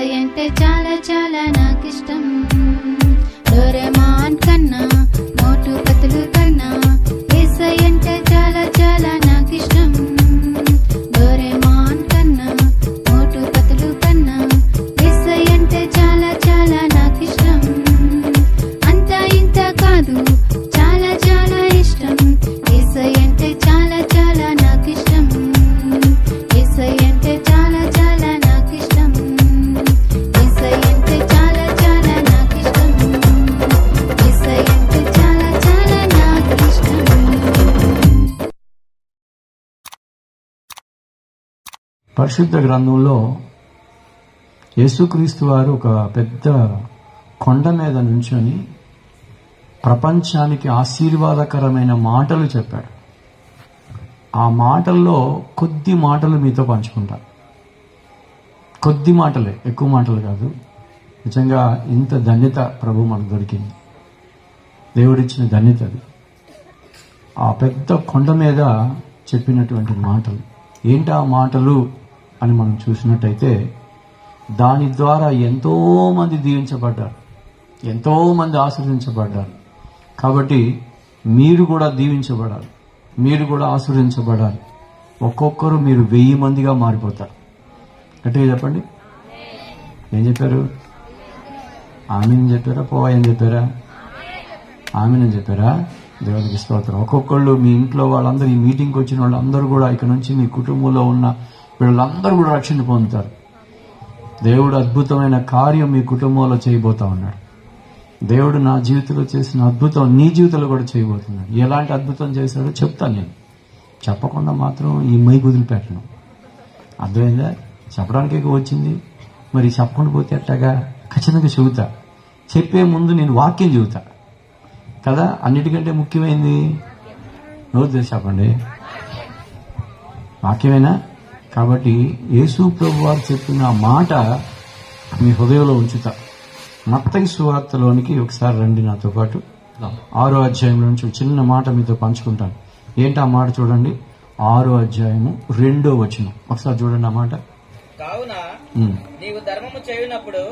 యేసయ్యంటే చాలా చాలా నాకిష్టం. డోరేమాన్ కన్నా మోటు పతులు కన్నా యేసయ్యంటే చాలా చాలా నాకిష్టం. డోరేమాన్ కన్నా మోటు పతులు కన్నా యేసయ్యంటే చాలా చాలా నాకిష్టం. అంతా ఇంత కాదు, చాలా చాలా ఇష్టం. యేసయ్యంటే చాలా చాలా నాకిష్టం. యేసయ్యంటే చాలా చాలా నాకిష్టం. యేసయ్యంటే చాలా చాలా నాకిష్టం. యేసయ్యంటే చాలా చాలా నాకిష్టం. పరిశుద్ధ గ్రంథంలో యేసుక్రీస్తు వారు ఒక పెద్ద కొండ మీద నుంచొని ప్రపంచానికి ఆశీర్వాదకరమైన మాటలు చెప్పాడు. ఆ మాటల్లో కొద్ది మాటలు మీతో పంచుకుంటా. కొద్ది మాటలే, ఎక్కువ మాటలు కాదు. నిజంగా ఇంత ధన్యత ప్రభు మనకు దొరికింది. దేవుడిచ్చిన ధన్యత అది. ఆ పెద్ద కొండ మీద చెప్పినటువంటి మాటలు ఏంటి? ఆ మాటలు అని మనం చూసినట్టయితే దాని ద్వారా ఎంతో మంది దీవించబడ్డారు, ఎంతో మంది ఆశీర్వదించబడ్డారు. కాబట్టి మీరు కూడా దీవించబడాలి, మీరు కూడా ఆశీర్వదించబడాలి. ఒక్కొక్కరు మీరు 1000 మందిగా మారిపోతారు. గట్టిగా చెప్పండి. ఏం చెప్పారు? ఆమీన్ చెప్పారా? పోవాయని చెప్పారా? ఆమీన్ అని చెప్పారా? దేవునికి స్తోత్రం. ఒక్కొక్కళ్ళు మీ ఇంట్లో వాళ్ళందరూ, ఈ మీటింగ్కి వచ్చిన వాళ్ళందరూ కూడా ఇక నుంచి మీ కుటుంబంలో ఉన్న వీళ్ళందరూ కూడా రక్షణ పొందుతారు. దేవుడు అద్భుతమైన కార్యం మీ కుటుంబంలో చేయబోతా ఉన్నాడు. దేవుడు నా జీవితంలో చేసిన అద్భుతం నీ జీవితంలో కూడా చేయబోతున్నాడు. ఎలాంటి అద్భుతం చేశాడో చెప్తాను నేను. చెప్పకుండా మాత్రం ఈ మైకు వదిలిపెట్టను. అర్థమైందా? చెప్పడానికే వచ్చింది, మరి చెప్పకుండా పోతే ఎట్లాగా? ఖచ్చితంగా చెబుతా. చెప్పే ముందు నేను వాక్యం చెబుతా కదా. అన్నిటికంటే ముఖ్యమైనది నోరు తెరిచి చెప్పండి, వాక్యమేనా? కాబట్టి యేసు ప్రభు వారు చెప్పిన మాట మీ హృదయంలో ఉంచుతా. మత్తయి సువార్తలోనికి ఒకసారి రండి నాతో పాటు. 6వ అధ్యాయం నుంచి చిన్న మాట మీతో పంచుకుంటాను. ఏంటి ఆ మాట? చూడండి, 6వ అధ్యాయము 2వ వచనం. ఒకసారి చూడండి ఆ మాట. కావున నీవు ధర్మము చేయునప్పుడు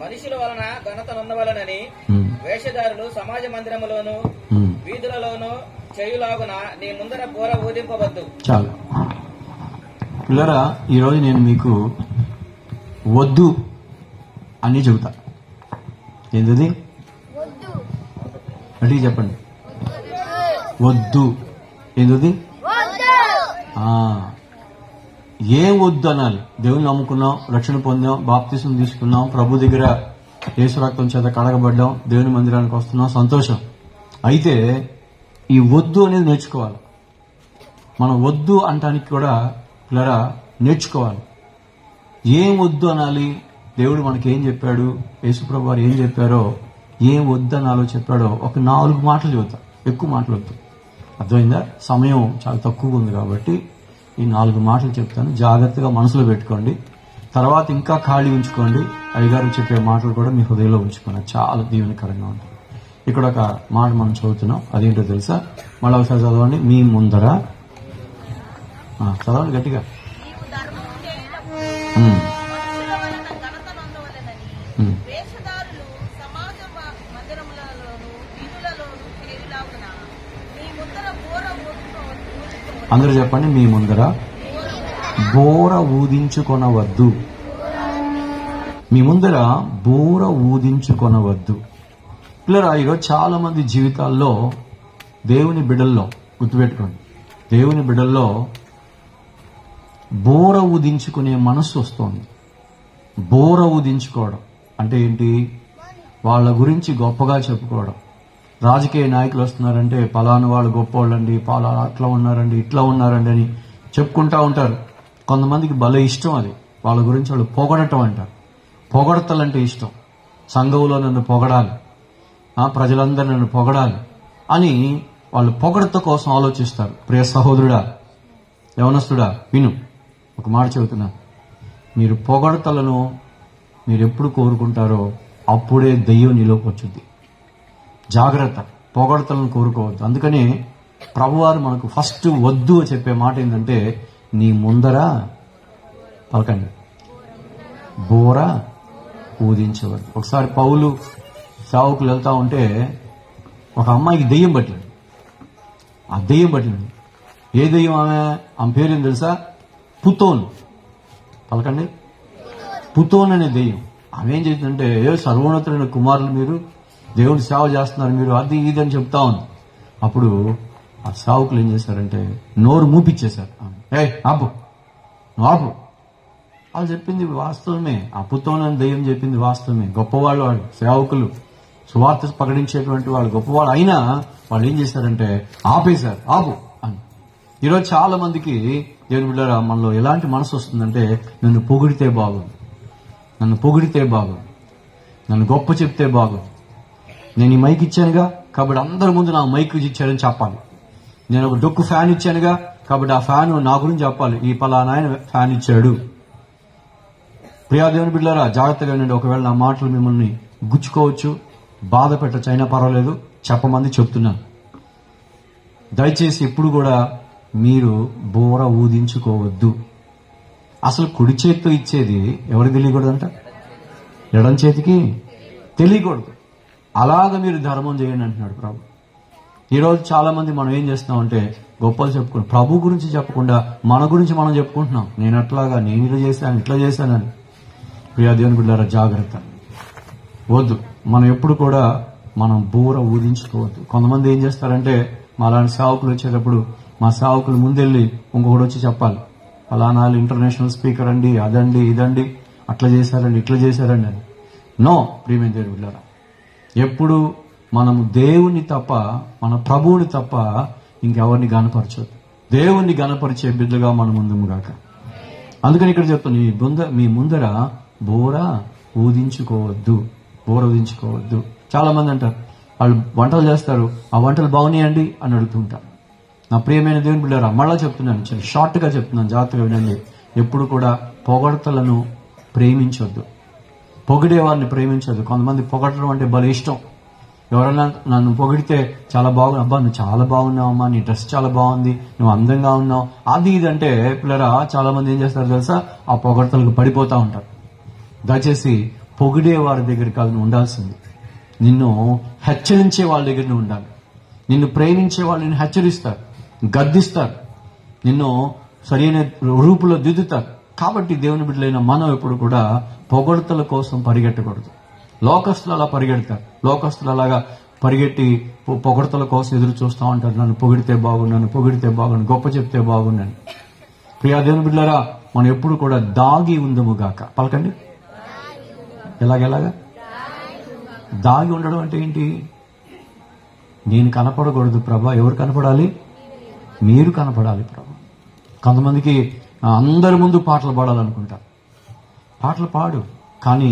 మనుషుల వలన ఘనత నొందవలనని వేషధారులు సమాజ మందిరములోను వీధులలోను చేయులాగున నీ ముందర బోర ఊదింపవద్దు. చాలు పిల్లరా, ఈరోజు నేను మీకు వద్దు అని చెబుతా. ఏంటది? అడిగి చెప్పండి. వద్దు. ఏంటది? ఏం వద్దు అనాలి? దేవుని నమ్ముకున్నాం, రక్షణ పొందాం, బాప్తిసం తీసుకున్నాం, ప్రభు దగ్గర యేసు రక్తం చేత కడగబడ్డాం, దేవుని మందిరానికి వస్తున్నాం, సంతోషం. అయితే ఈ వద్దు అనేది నేర్చుకోవాలి. మనం వద్దు అంటానికి కూడా పిల్లరా నేర్చుకోవాలి. ఏం వద్దు అనాలి? దేవుడు మనకి ఏం చెప్పాడు, యేసుప్రభు వారు ఏం చెప్పారో, ఏం వద్దు అనాలో చెప్పాడో ఒక 4 మాటలు చెబుతా. ఎక్కువ మాటలు వద్దు. అర్థమైందా? సమయం చాలా తక్కువగా ఉంది కాబట్టి ఈ 4 మాటలు చెప్తాను. జాగ్రత్తగా మనసులో పెట్టుకోండి. తర్వాత ఇంకా ఖాళీ ఉంచుకోండి. అయ్యగారు చెప్పే మాటలు కూడా మీ హృదయంలో ఉంచుకోండి. చాలా దీవెనకరంగా ఉంటుంది. ఇక్కడ ఒక మాట మనం చదువుతున్నాం. అదేంటో తెలుసా? మళ్ళీ ఒకసారి చదవండి. మీ ముందర చదవండి గట్టిగా. అందరూ చెప్పండి. మీ ముందర బోర ఊదించుకొనవద్దు. మీ ముందర బోర ఊదించుకొనవద్దు. పిల్లరా, ఈరోజు చాలా మంది జీవితాల్లో దేవుని బిడ్డల్లో గుర్తుపెట్టుకోండి, దేవుని బిడ్డల్లో బోర ఊదించుకునే మనస్సు వస్తుంది. బోర ఊదించుకోవడం అంటే ఏంటి? వాళ్ళ గురించి గొప్పగా చెప్పుకోవడం. రాజకీయ నాయకులు వస్తున్నారంటే పలానా వాళ్ళు గొప్పవాళ్ళండి, పలానా అట్లా ఉన్నారండి, ఇట్లా ఉన్నారండి అని చెప్పుకుంటా ఉంటారు. కొంతమందికి భలే ఇష్టం అది. వాళ్ళ గురించి వాళ్ళు పొగడటం అంటారు. పొగడతలంటే ఇష్టం. సంఘంలో నన్ను పొగడాలి, ప్రజలందరూ నన్ను పొగడాలి అని వాళ్ళు పొగడత కోసం ఆలోచిస్తారు. ప్రియ సహోదరుడా, యవనస్తుడా, విను, ఒక మాట చెబుతున్నా. మీరు పొగడతలను మీరు ఎప్పుడు కోరుకుంటారో అప్పుడే దెయ్యం నీలోకి వచ్చింది. జాగ్రత్త, పొగడతలను కోరుకోవద్దు. అందుకనే ప్రభువారు మనకు ఫస్ట్ వద్దు చెప్పే మాట ఏంటంటే, నీ ముందర పలకండి బోర ఊదించవద్దు. ఒకసారి పౌలు సేవకులు వెళ్తా ఉంటే ఒక అమ్మాయికి దెయ్యం పట్టింది. ఆ దెయ్యం పట్టింది. ఏ దెయ్యం? ఆమె పేరేం తెలుసా? పుతోన్. పలకండి, పుతోన్ అనే దెయ్యం. ఆమె ఏం చేసిందంటే, సర్వోన్నతులైన కుమారులు మీరు, దేవుని సేవ చేస్తున్నారు మీరు, అది ఇది అని చెప్తా ఉంది. అప్పుడు ఆ సేవకులు ఏం చేశారంటే నోరు మూపిచ్చేశారు. ఆపు, నువ్వు ఆపు. వాళ్ళు చెప్పింది వాస్తవమే. ఆ పుతోన్ అనే దెయ్యం చెప్పింది వాస్తవమే. గొప్పవాళ్ళు వాళ్ళు, సేవకులు, సువార్త ప్రకటించేటువంటి వాళ్ళు గొప్పవాళ్ళు. అయినా వాళ్ళు ఏం చేశారంటే ఆపేశారు. ఆపు అని. ఈరోజు చాలా మందికి దేవుని బిడ్డలారా మనలో ఎలాంటి మనసు వస్తుందంటే, నన్ను పొగిడితే బాగుంది, నన్ను పొగిడితే బాగుంది, నన్ను గొప్ప చెప్తే బాగుంది, నేను ఈ మైక్ ఇచ్చానుగా కాబట్టి అందరి ముందు నా మైక్ ఇచ్చాడని చెప్పాలి, నేను ఒక డొక్కు ఫ్యాన్ ఇచ్చానుగా కాబట్టి ఆ ఫ్యాన్ నా గురించి చెప్పాలి, ఈ పలానా ఆయన ఫ్యాన్ ఇచ్చాడు. ప్రియా దేవుని బిడ్డలారా జాగ్రత్తగా వినండి. ఒకవేళ నా మాటలు మిమ్మల్ని గుచ్చుకోవచ్చు, బాధ పెట్టచ్చు, అయినా పర్వాలేదు, చెప్పమంది చెప్తున్నాను. దయచేసి ఎప్పుడు కూడా మీరు బోర ఊదించుకోవద్దు. అసలు కుడి చేతితో ఇచ్చేది ఎవరికి తెలియకూడదంట? ఎడం చేతికి తెలియకూడదు. అలాగ మీరు ధర్మం చేయండి అంటున్నాడు ప్రభు. ఈరోజు చాలా మంది మనం ఏం చేస్తున్నామంటే గొప్పలు చెప్పుకుంటాం, ప్రభు గురించి చెప్పకుండా మన గురించి మనం చెప్పుకుంటున్నాం. నేను అట్లాగా, నేను ఇలా చేశాను, ఇట్లా చేశానని. ప్రియా దేవుని బిడ్డలారా జాగ్రత్త, వద్దు. మనం ఎప్పుడు కూడా మనం బోర ఊదించుకోవద్దు. కొంతమంది ఏం చేస్తారంటే, మా అలాంటి సేవకులు వచ్చేటప్పుడు మా సేవకులు ముందెళ్ళి ఇంకొకటి వచ్చి చెప్పాలి, ఫలానా ఇంటర్నేషనల్ స్పీకర్ అండి, అదండి ఇదండి, అట్లా చేశారండి ఇట్లా చేశారండి అని. నో ప్రియమైన దేవుని బిడ్డలారా, ఎప్పుడు మనము దేవుని తప్ప, మన ప్రభువుని తప్ప ఇంకెవరిని గణపరచొద్దు. దేవుణ్ణి గణపరిచే బిడ్డగా మనం ముందుగాక. అందుకని ఇక్కడ చెప్తాను, మీ ముందర బోర ఊదించుకోవద్దు, బోర ఊదించుకోవద్దు. చాలా మంది అంటారు, వాళ్ళు వంటలు చేస్తారు, ఆ వంటలు బాగున్నాయండి అని అడుగుతుంటారు. నా ప్రియమైన దేవుని బిడ్డలారా మళ్ళా చెప్తున్నాను, చాలా షార్ట్ గా చెప్తున్నాను, జాగ్రత్తగా వినండి. ఎప్పుడు కూడా పొగడతలను ప్రేమించొద్దు, పొగిడేవారిని ప్రేమించొద్దు. కొంతమంది పొగడటం అంటే భలే ఇష్టం. ఎవరైనా నన్ను పొగిడితే చాలా బాగుంది, అబ్బా నువ్వు చాలా బాగున్నావమ్మా, నీ డ్రెస్ చాలా బాగుంది, నువ్వు అందంగా ఉన్నావు, అది ఇది అంటే పిల్లరా చాలా మంది ఏం చేస్తారు తెలుసా? ఆ పొగడతలకు పడిపోతా ఉంటారు. దయచేసి పొగిడే వారి దగ్గర కాదు నువ్వు ఉండాల్సింది, నిన్ను హెచ్చరించే వాళ్ళ దగ్గర నువ్వు ఉండాలి. నిన్ను ప్రేమించే వాళ్ళు నిన్ను హెచ్చరిస్తారు, గద్దిస్తారు, నిన్ను సరైన రూపులో దిద్దుతారు. కాబట్టి దేవుని బిడ్డలైన మనం ఎప్పుడు కూడా పొగడతల కోసం పరిగెట్టకూడదు. లోకస్తులు అలా పరిగెడతారు, లోకస్తులు అలాగా పరిగెట్టి పొగడతల కోసం ఎదురు చూస్తూ ఉంటారు. నన్ను పొగిడితే బాగుండు, నన్ను పొగిడితే బాగుండు, గొప్ప చెప్తే బాగుండని. ప్రియా దేవుని బిడ్డలారా మనం ఎప్పుడు కూడా దాగి ఉందముగాక. పలకండి, ఎలాగెలాగా దాగి ఉండడం అంటే ఏంటి? నేను కనపడకూడదు ప్రభా, ఎవరు కనపడాలి? మీరు కనపడాలి ప్రభా. కొంతమందికి అందరి ముందు పాటలు పాడాలనుకుంటారు, పాటలు పాడు, కానీ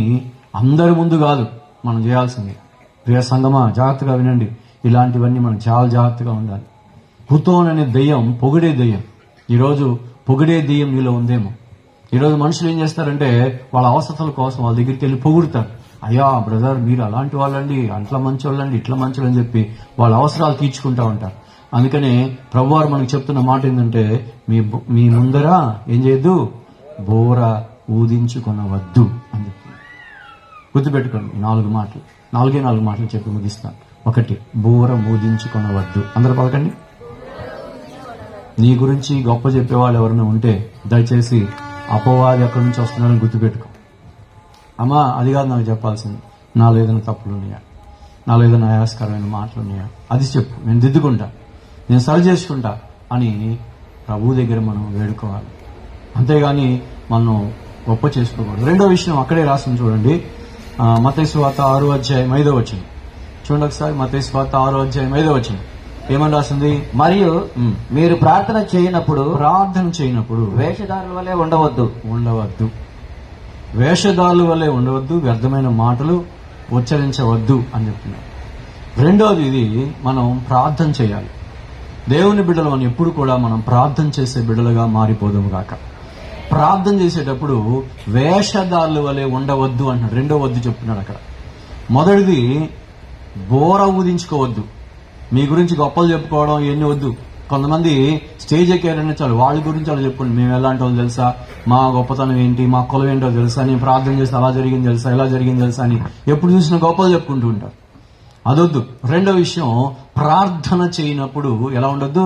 అందరి ముందు కాదు మనం చేయాల్సింది. ప్రియ సంగమా జాగ్రత్తగా వినండి, ఇలాంటివన్నీ మనం చాలా జాగ్రత్తగా ఉండాలి. పుతోన్ అనే దెయ్యం పొగిడే దెయ్యం. ఈరోజు పొగిడే దెయ్యం నీలో ఉందేమో. ఈరోజు మనుషులు ఏం చేస్తారంటే వాళ్ళ అవసరాల కోసం వాళ్ళ దగ్గరికి వెళ్ళి పొగుడుతారు. అయ్యా బ్రదర్ మీరు అలాంటి వాళ్ళండి, అట్లా మంచి వాళ్ళండి, ఇట్లా మంచి వాళ్ళని చెప్పి వాళ్ళ అవసరాలు తీర్చుకుంటా ఉంటారు. అందుకనే ప్రభువారు మనకు చెప్తున్న మాట ఏంటంటే, మీ ముందర ఏం చేయొద్దు, బోర ఊదించుకొనవద్దు అని చెప్తున్నారు. గుర్తుపెట్టుకోండి, 4 మాటలు చెప్పి ముగిస్తాను. 1, బోర ఊదించుకొనవద్దు. అందరూ పలకండి. నీ గురించి గొప్ప చెప్పేవాళ్ళు ఎవరైనా ఉంటే దయచేసి అపవాది ఎక్కడి నుంచి వస్తున్నారని గుర్తుపెట్టుకో. అమ్మా అది కాదు నాకు చెప్పాల్సింది, నాలో ఏదైనా తప్పులు ఉన్నాయా, నాలో ఏదైనా ఆయాస్కరమైన మాటలు ఉన్నాయా, అది చెప్పు, నేను దిద్దుకుంటా, నేను సరి చేసుకుంటా అని ప్రభు దగ్గర మనం వేడుకోవాలి. అంతేగాని మనం గొప్ప చేసుకోకూడదు. 2వ విషయం అక్కడే రాసింది చూడండి, మత్తయి సువార్త 6:5 చూడండి ఒకసారి. మత్తయి సువార్త 6:5 ఏమని రాసింది? మరియు మీరు ప్రార్థన చేయనప్పుడు వేషధారుల వలె ఉండవద్దు, వేషధారుల వలె ఉండవద్దు, వ్యర్థమైన మాటలు ఉచ్చరించవద్దు అని చెప్తున్నారు. 2వది ఇది, మనం ప్రార్థన చేయాలి. దేవుని బిడ్డలు మనం ఎప్పుడు కూడా మనం ప్రార్థన చేసే బిడ్డలుగా మారిపోదాము గాక. ప్రార్థన చేసేటప్పుడు వేషధారుల వలె ఉండవద్దు అంటున్నాడు. 2వ వద్దు చెప్తున్నాడు అక్కడ. మొదటిది బోర ఊదించుకోవద్దు. మీ గురించి గొప్పలు చెప్పుకోవడం ఇవన్నీ వద్దు. కొంతమంది స్టేజ్ ఎక్కారంటే చాలు వాళ్ళ గురించి వాళ్ళు చెప్పుకోండి, మేము ఎలాంటి వాళ్ళు తెలుసా, మా గొప్పతనం ఏంటి, మా కులం ఏంటో తెలుసా, నేను ప్రార్థన చేస్తే అలా జరిగింది తెలుసా, ఇలా జరిగింది తెలుసా అని ఎప్పుడు చూసినా గొప్పలు చెప్పుకుంటూ ఉంటారు. అదొద్దు. రెండో విషయం, ప్రార్థన చేయనప్పుడు ఎలా ఉండొద్దు,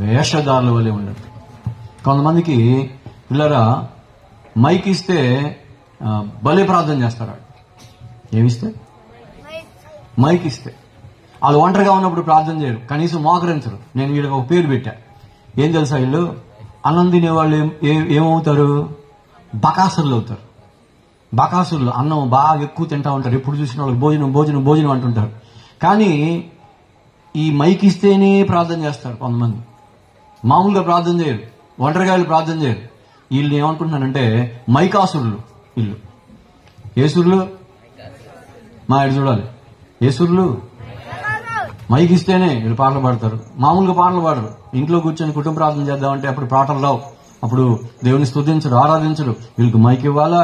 వేషధారుల వలె ఉండదు. కొంతమందికి పిల్లరా మైక్ ఇస్తే భలే ప్రార్థన చేస్తారు. ఏమిస్తే మైక్ ఇస్తే వాళ్ళు ఒంటరిగా ఉన్నప్పుడు ప్రార్థన చేయరు, కనీసం మోకరించరు. నేను వీళ్ళకి ఒక పేరు పెట్టా, ఏం తెలుసా, వీళ్ళు అన్నం తినేవాళ్ళు ఏమవుతారు, బకాసురులు అవుతారు. బకాసురులు అన్నం బాగా ఎక్కువ తింటా ఉంటారు, ఎప్పుడు చూసిన వాళ్ళకి భోజనం భోజనం భోజనం అంటుంటారు. కానీ ఈ మైక్ ఇస్తేనే ప్రార్థన చేస్తారు. కొంతమంది మామూలుగా ప్రార్థన చేయరు, ఒంటరిగా వీళ్ళు ప్రార్థన చేయరు. వీళ్ళు ఏమనుకుంటున్నారంటే మైకాసురులు. వీళ్ళు ఏసురులు మా ఇటు చూడాలి, ఏసురులు మైక్ ఇస్తేనే వీళ్ళు పాటలు పాడతారు. మామూలుగా పాటలు పాడరు. ఇంట్లో కూర్చొని కుటుంబ ప్రార్థన చేద్దామంటే అప్పుడు పాటలు రావు, అప్పుడు దేవుని స్తుతించరు, ఆరాధించరు. వీళ్ళకి మైక్ ఇవ్వాలా,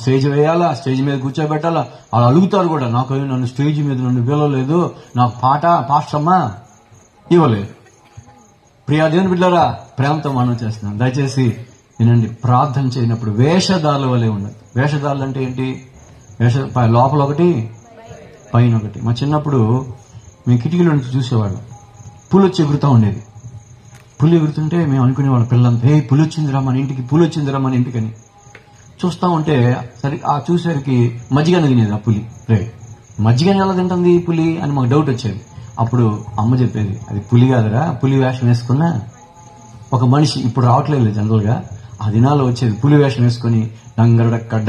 స్టేజ్ వేయాలా, స్టేజ్ మీద కూర్చోబెట్టాలా. వాళ్ళు అడుగుతారు కూడా, నాకు నన్ను స్టేజ్ మీద నన్ను పిలవలేదు, నాకు పాస్టమ్మా ఇవ్వలేదు. ప్రియా దేవుని బిడ్డలారా, ప్రేమతో మనం చేస్తున్నాం, దయచేసి వినండి. ప్రార్థన చేయనప్పుడు వేషధారుల వలె ఉండదు. వేషధారులు అంటే ఏంటి, లోపల ఒకటి పైన ఒకటి. మా చిన్నప్పుడు మేము కిటికీలో నుంచి చూసేవాళ్ళం, పులి వచ్చి ఎగురుతూ ఉండేది. పులి ఎగురుతుంటే మేము అనుకునేవాళ్ళం పిల్లలంతా, పులి వచ్చిందిరా మన ఇంటికి, పులి వచ్చిందిరా మన ఇంటికని. చూస్తా ఉంటే సరే ఆ చూసేసరికి మజ్జిగ తినేది ఆ పులి. మజ్జిగని ఎలా తింటుంది పులి అని మాకు డౌట్ వచ్చేది. అప్పుడు అమ్మ చెప్పేది, అది పులి కాదురా, పులి వేషం వేసుకున్న ఒక మనిషి. ఇప్పుడు రావట్లేదు జనరల్ గా, ఆ దినాల్లో వచ్చేది పులి వేషం వేసుకుని డంగరడక్క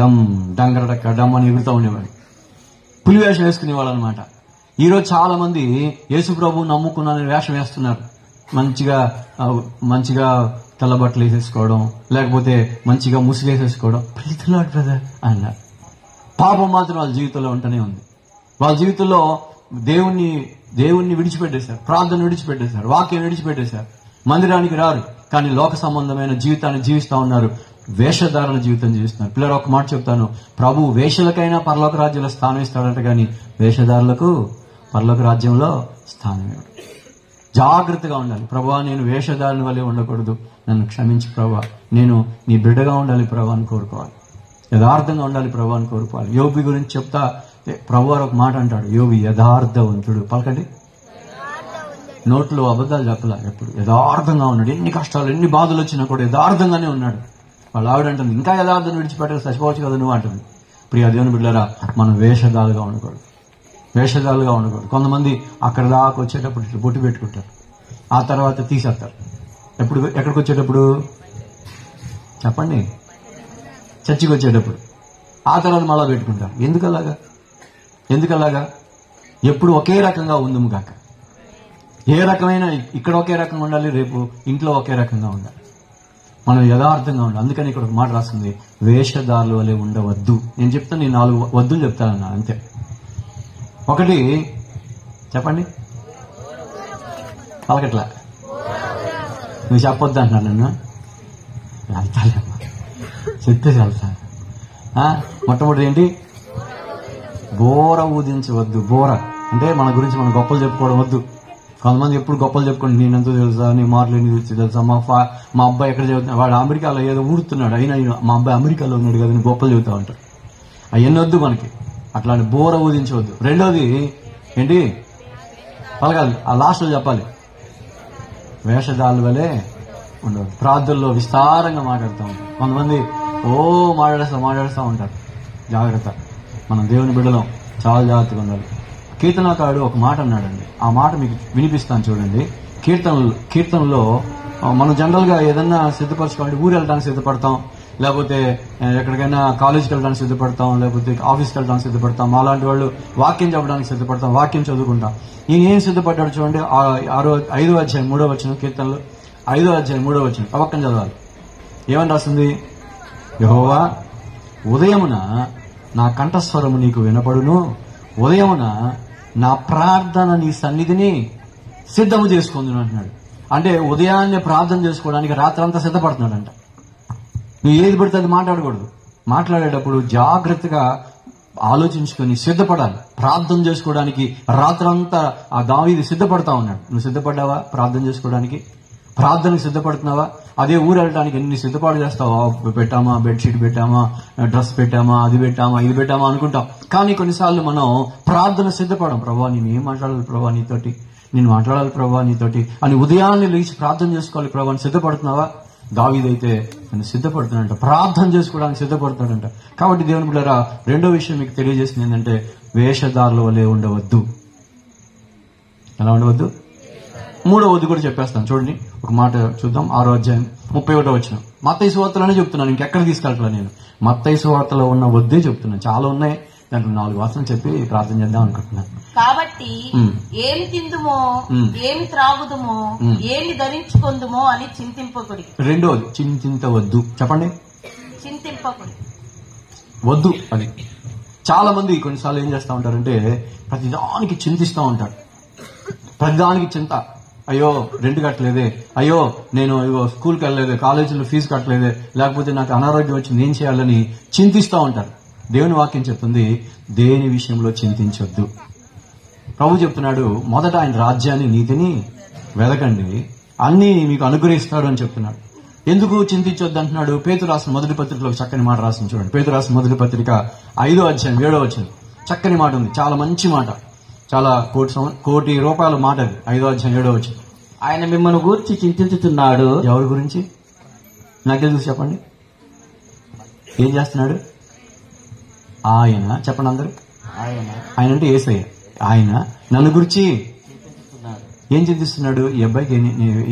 డమ్ అని ఎగురుతూ ఉండేవాడు. పులి వేషం వేసుకునేవాళ్ళు అనమాట. ఈరోజు చాలా మంది యేసు ప్రభువు నమ్ముకున్నానని వేషం వేస్తున్నారు. మంచిగా తెల్ల బట్టలు వేసేసుకోవడం, లేకపోతే మంచిగా ముసుగేసేసుకోవడం. ప్రైజ్ బ్రదర్ అన్నారు. పాపం మాత్రం వాళ్ళ జీవితంలో ఉంటూనే ఉంది. వాళ్ళ జీవితంలో దేవుణ్ణి విడిచిపెట్టేశారు, ప్రార్థన విడిచిపెట్టేశారు, వాక్యం విడిచిపెట్టేశారు, మందిరానికి రారు, కానీ లోక సంబంధమైన జీవితాన్ని జీవిస్తా ఉన్నారు, వేషధారణ జీవితం జీవిస్తున్నారు. పిల్లలు ఒక మాట చెప్తాను, ప్రభు వేషలకైనా పరలోక రాజ్యంలో స్థానం ఇస్తాడంట, కానీ వేషధారులకు పరలోక రాజ్యంలో స్థానం ఇవ్వడు. జాగ్రత్తగా ఉండాలి. ప్రభువా, నేను వేషధారుని వల్లే ఉండకూడదు, నన్ను క్షమించి ప్రభువా, నేను నీ బిడ్డగా ఉండాలి ప్రభు అని కోరుకోవాలి, యథార్థంగా ఉండాలి ప్రభు అని కోరుకోవాలి. యోబు గురించి చెప్తా ప్రభు ఒక మాట అంటాడు, యోబు యథార్థవంతుడు. పలకండి, నోట్లో అబద్ధాలు చెప్పలా, ఎప్పుడు యథార్థంగా ఉన్నాడు. ఎన్ని కష్టాలు ఎన్ని బాధలు వచ్చినా కూడా యథార్థంగానే ఉన్నాడు. వాళ్ళ ఆవిడ అంటుంది, ఇంకా యథార్థం విడిచిపెట్టక చచ్చిపోవచ్చు కదా నువ్వు అంటుంది. ప్రియ దేవుని బిడ్డలారా, మనం వేషధాలుగా ఉండకూడదు. కొంతమంది అక్కడ దాకా వచ్చేటప్పుడు ఇట్లా బొట్టు పెట్టుకుంటారు, ఆ తర్వాత తీసేస్తారు. ఎక్కడికి వచ్చేటప్పుడు చెప్పండి, చర్చికి వచ్చేటప్పుడు, ఆ తర్వాత మళ్ళా పెట్టుకుంటారు. ఎందుకలాగా? ఎప్పుడు ఒకే రకంగా ఉందము కాక, ఏ రకమైన ఇక్కడ ఒకే రకంగా ఉండాలి, రేపు ఇంట్లో ఒకే రకంగా ఉండాలి. మనం యథార్థంగా ఉండాలి. అందుకని ఇక్కడ ఒక మాట రాస్తుంది, వేషధారుల వలె ఉండవద్దు. నేను చెప్తాను, నేను 4 వద్దులు చెప్తానన్నా, అంతే. ఒకటి చెప్పండి, పలకట్లా, నువ్వు చెప్పొద్దు అంటున్నాను నన్ను, వెళ్తాలేమ్మా, చెప్తే వెళ్తాను. మొట్టమొదటి ఏంటి, బోర ఊదించవద్దు. బోర అంటే మన గురించి మనం గొప్పలు చెప్పుకోవడం వద్దు. కొంతమంది ఎప్పుడు గొప్పలు చెప్పుకోండి, నేనెంతో తెలుసా, నీ మాటలు ఎన్ని తెలుసా, మా అబ్బాయి ఎక్కడ చదువుతున్నా, వాడు అమెరికాలో ఏదో ఊడుతున్నాడు, అయినా మా అబ్బాయి అమెరికాలో ఉన్నాడు కదా అని గొప్పలు చెబుతా ఉంటారు. అవన్నీ వద్దు మనకి, అట్లాంటి బోర ఊదించవద్దు. రెండోది ఏంటి, పలకాలి, ఆ లాస్ట్లో చెప్పాలి, వేషధారుల వలె ఉండవద్దు. ప్రార్థనలో విస్తారంగా మాట్లాడుతూ ఉంటారు కొంతమంది, మాట్లాడుతూ ఉంటారు. జాగ్రత్త, మనం దేవుని బిడ్డలం, చాలా జాగ్రత్తగా ఉండాలి. కీర్తనకారుడు ఒక మాట అన్నాడండి, ఆ మాట మీకు వినిపిస్తాను చూడండి. కీర్తనలో మనం జనరల్ గా ఏదన్నా సిద్ధపరచుకోవాలి, ఊరు వెళ్ళడానికి సిద్ధపడతాం, లేకపోతే ఎక్కడికైనా కాలేజీకి వెళ్ళడానికి సిద్ధపడతాం, లేకపోతే ఆఫీస్కి వెళ్ళడానికి సిద్ధపడతాం. అలాంటి వాళ్ళు వాక్యం చెప్పడానికి సిద్ధపడతాం, వాక్యం చదువుకుంటాం. ఈయన ఏం సిద్ధపడ్డాడు చూడండి, 5వ అధ్యాయం 3వ వచనం, కీర్తనలో 5వ అధ్యాయం 3వ వచనం, పక్కన చదవాలి. ఏమని రాస్తుంది, యెహోవా ఉదయమున నా కంఠస్వరము నీకు వినపడును, ఉదయమున నా ప్రార్థన నీ సన్నిధిని సిద్ధము చేసుకుందును అంటున్నాడు. అంటే ఉదయాన్నే ప్రార్థన చేసుకోవడానికి రాత్రంతా సిద్ధపడుతున్నాడంట. నువ్వు ఏది పడితే అది మాట్లాడకూడదు. మాట్లాడేటప్పుడు జాగ్రత్తగా ఆలోచించుకొని సిద్ధపడాలి. ప్రార్థన చేసుకోవడానికి రాత్రంతా ఆ దావీదు సిద్ధపడతా ఉన్నాడు. నువ్వు సిద్ధపడ్డావా ప్రార్థన చేసుకోవడానికి? ప్రార్థనకు సిద్ధపడుతున్నావా? అదే ఊరు వెళ్ళడానికి ఎన్ని సిద్ధపాటు చేస్తావా? పెట్టామా, బెడ్షీట్ పెట్టామా, డ్రెస్ పెట్టామా, అది పెట్టామా, ఇది పెట్టామా అనుకుంటాం. కానీ కొన్నిసార్లు మనం ప్రార్థన సిద్ధపడం. ప్రభా నేను ఏం మాట్లాడాలి ప్రభా నీతోటి, నేను మాట్లాడాలి ప్రభా నీతోటి అని ఉదయాన్నే లేచి ప్రార్థన చేసుకోవాలి ప్రభా అని సిద్ధపడుతున్నావా? దావీదైతే నేను సిద్ధపడుతున్నాడంట, ప్రార్థన చేసుకోవడానికి సిద్ధపడుతున్నాడంట. కాబట్టి దేవుని బిడ్డలారా, రెండో విషయం మీకు తెలియజేసింది ఏంటంటే వేషధారుల వలె ఉండవద్దు. ఎలా ఉండవద్దు? మూడో వద్దు కూడా చెప్పేస్తాను చూడండి. ఒక మాట చూద్దాం. 6వ అధ్యాయం 31వ వచనం. మత్తయి సువార్తలోనే చెప్తున్నాను, ఇంకెక్కడ తీసుకెళ్ళట్లా నేను. మత్తయి సువార్తలో ఉన్న వద్దే చెప్తున్నాను. చాలా ఉన్నాయి, దాంట్లో 4 వాసనలు చెప్పి ప్రార్థన చేద్దాం అనుకుంటున్నాను. కాబట్టి ఏమి తిందుమో, ఏమి త్రాగుదుమో, ఏమి ధరించుకుందుమో అని చింతింపకుడి. రెండోది చింతించవద్దు. చెప్పండి. చింతింపకుడి వద్దు. అది చాలా మంది కొన్నిసార్లు ఏం చేస్తా ఉంటారంటే ప్రతిదానికి చింతిస్తూ ఉంటారు. ప్రతిదానికి చింత. అయ్యో రెంట్ కట్టలేదే, అయ్యో నేను స్కూల్కి వెళ్ళలేదే, కాలేజీలో ఫీజు కట్టలేదే, లేకపోతే నాకు అనారోగ్యం వచ్చింది ఏం చేయాలని చింతిస్తూ ఉంటారు. దేవుని వాక్యం చెప్తుంది దేని విషయంలో చింతించొద్దు. ప్రభు చెప్తున్నాడు మొదట ఆయన రాజ్యాన్ని నీతిని వెదకండి, అన్ని మీకు అనుగ్రహిస్తాడు అని చెప్తున్నాడు. ఎందుకు చింతించొద్దు అంటున్నాడు? పేతురు రాసిన మొదటి పత్రికలో చక్కని మాట రాసింది చూడండి. పేతురు రాసిన మొదటి పత్రిక 5వ అధ్యాయం 7వ వచనం. చక్కని మాట ఉంది, చాలా మంచి మాట, చాలా కోటి రూపాయల మాట అది. 5వ అధ్యాయం 7వ వచనం. ఆయన మిమ్మల్ని గురించి చింతించుతున్నాడు. ఎవరి గురించి? నాకు తెలుసు, చెప్పండి. ఏం చేస్తున్నాడు ఆయన? చెప్పండి అందరూ. ఆయన అంటే యేసయ్య. ఆయన నన్ను గురించి ఏం చింతిస్తున్నాడు? ఈ అబ్బాయికి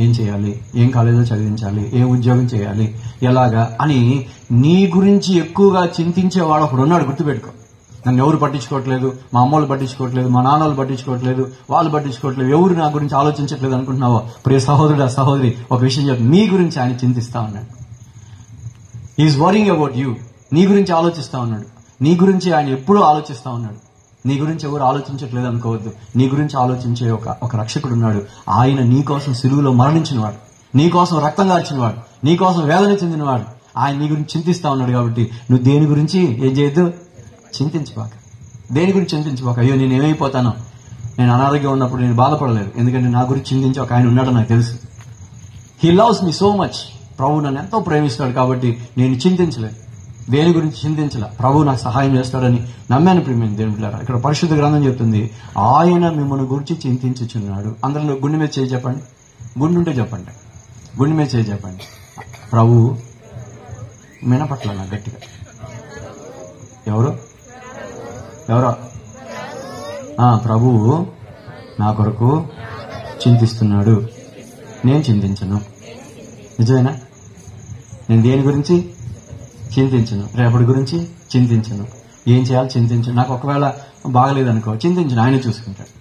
ఏం చేయాలి, ఏం కాలేజీలో చదివించాలి, ఏ ఉద్యోగం చేయాలి, ఎలాగా అని నీ గురించి ఎక్కువగా చింతించేవాడు ఒకడు ఉన్నాడు. గుర్తుపెట్టుకో. నన్ను ఎవరు పట్టించుకోవట్లేదు, మా అమ్మోళ్ళు పట్టించుకోవట్లేదు, మా నాన్నోళ్ళు పట్టించుకోవట్లేదు, వాళ్ళు పట్టించుకోవట్లేదు, ఎవరు నా గురించి ఆలోచించట్లేదు అనుకుంటున్నావో ప్రియ సహోదరుడు, సహోదరి, ఒక విషయం చెప్పి నీ గురించి ఆయన చింతిస్తా ఉన్నాడు. Is worrying about you. నీ గురించి ఆలోచిస్తా ఉన్నాడు. నీ గురించి ఆయన ఎప్పుడూ ఆలోచిస్తా ఉన్నాడు. నీ గురించి ఎవరు ఆలోచించట్లేదు అనుకోవద్దు. నీ గురించి ఆలోచించే ఒక రక్షకుడు ఉన్నాడు. ఆయన నీ కోసం సిలువలో మరణించినవాడు, నీ కోసం రక్తం కార్చినవాడు, నీ కోసం వేదన చెందినవాడు. ఆయన నీ గురించి చింతిస్తా ఉన్నాడు. కాబట్టి నువ్వు దేని గురించి ఏం చేయొద్దు? చింతించుకోక. దేని గురించి చింతించుకోక. అయ్యో నేను ఏమైపోతానో, నేను అనారోగ్యం ఉన్నప్పుడు నేను బాధపడలేదు, ఎందుకంటే నా గురించి చింతించి ఒక ఆయన ఉన్నాడో నాకు తెలుసు. He loves me so much. Prabhu నన్ను ఎంతో ప్రేమిస్తాడు కాబట్టి నేను చింతించలేదు, దేని గురించి చింతించలే. ప్రభు నాకు సహాయం చేస్తాడని నమ్మాను. ప్రియమైన దేవుని బిడ్డలారా, ఇక్కడ పరిశుద్ధ గ్రంథం చెప్తుంది ఆయన మిమ్మల్ని గురించి చింతించుచున్నాడు. అందరిలో గుండె మీద చేయి చెప్పండి. గుండె ఉంటే చెప్పండి. గుండె మీద చేయి చెప్పండి. ప్రభు వినపట్ల నాకు గట్టిగా. ఎవరో ప్రభువు నా కొరకు చింతిస్తున్నాడు. నేను చింతించను. నిజమేనా? నేను దేని గురించి చింతించను, రేపటి గురించి చింతించను, ఏం చేయాలి చింతించను. నాకు ఒకవేళ బాగలేదనుకో చింతించను, ఆయనే చూసుకుంటాడు.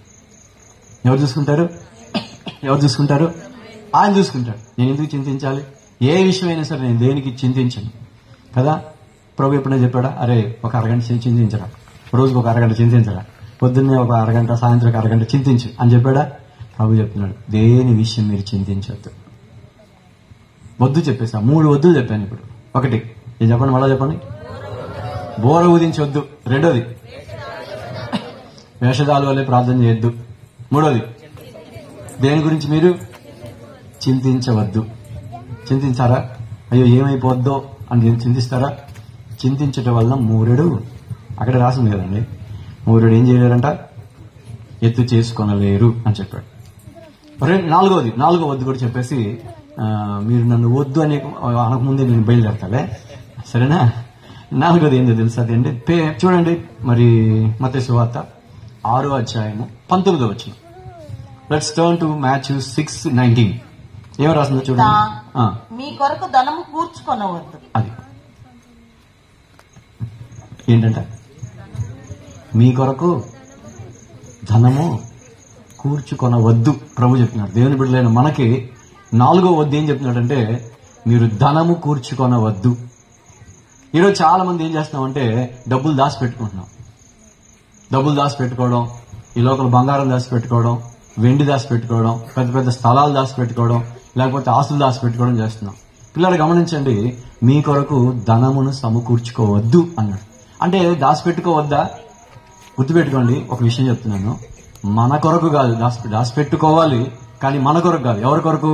ఎవరు చూసుకుంటారు? ఆయన చూసుకుంటాడు. నేను ఎందుకు చింతించాలి? ఏ విషయమైనా సరే నేను దేనికి చింతించను కదా. ప్రభు ఎప్పుడైనా చెప్పాడా, అరే ఒక అరగంట చింతించరా, రోజుకు ఒక అరగంట చింతించరా, పొద్దున్నే ఒక అరగంట, సాయంత్రం ఒక అరగంట చింతించు అని చెప్పాడా? ప్రభు చెప్తున్నాడు దేని విషయం మీరు చింతించొద్దు. వద్దు చెప్పేసా. 3 వద్దు చెప్పాను. ఇప్పుడు ఒకటి ఏం చెప్పండి, మళ్ళా చెప్పండి. బోర ఊదించొద్దు. రెండోది వేషధాల వల్లే ప్రార్థన చేయొద్దు. మూడోది దేని గురించి మీరు చింతించవద్దు. చింతించారా? అయ్యో ఏమైపోద్దో అని చింతిస్తారా? చింతించటం వల్ల మూరెడు, అక్కడ రాసింది కదండి, మూరెడు ఏం చేయలేరంట, ఎత్తు చేసుకొనలేరు అని చెప్పాడు. నాలుగో వద్దు కూడా చెప్పేసి మీరు నన్ను వద్దు అనే అనకముందే నేను బయలుదేరతాలే, సరేనా? 4వది ఏందో తెలుసా? అదేంటి చూడండి మరి మత్తయి సువార్త 6వ అధ్యాయము 19వ వచనం. Let's turn to Matthew 6:19. ఏం రాసిందో చూడండి. మీ కొరకు ధనము కూర్చుకొనవద్దు. అది ఏంటంట? మీ కొరకు ధనము కూర్చుకొనవద్దు ప్రభు చెప్తున్నాడు. దేవుని బిడ్డలైన మనకి 4వ వద్దు ఏం చెప్తున్నాడంటే మీరు ధనము కూర్చుకొనవద్దు. ఈరోజు చాలా మంది ఏం చేస్తున్నామంటే డబ్బులు దాచిపెట్టుకుంటున్నాం. డబ్బులు దాచిపెట్టుకోవడం, ఈ లోకల్ బంగారం దాచిపెట్టుకోవడం, వెండి దాచిపెట్టుకోవడం, పెద్ద పెద్ద స్థలాలు దాచిపెట్టుకోవడం, లేకపోతే ఆస్తులు దాచిపెట్టుకోవడం చేస్తున్నాం. పిల్లలు గమనించండి, మీ కొరకు ధనమును సమకూర్చుకోవద్దు అన్నాడు. అంటే దాచిపెట్టుకోవద్దా? గుర్తుపెట్టుకోండి, ఒక విషయం చెప్తున్నాను. మన కొరకు కాదు దాచిపెట్టుకోవాలి, కానీ మన కొరకు కాదు. ఎవరి కొరకు?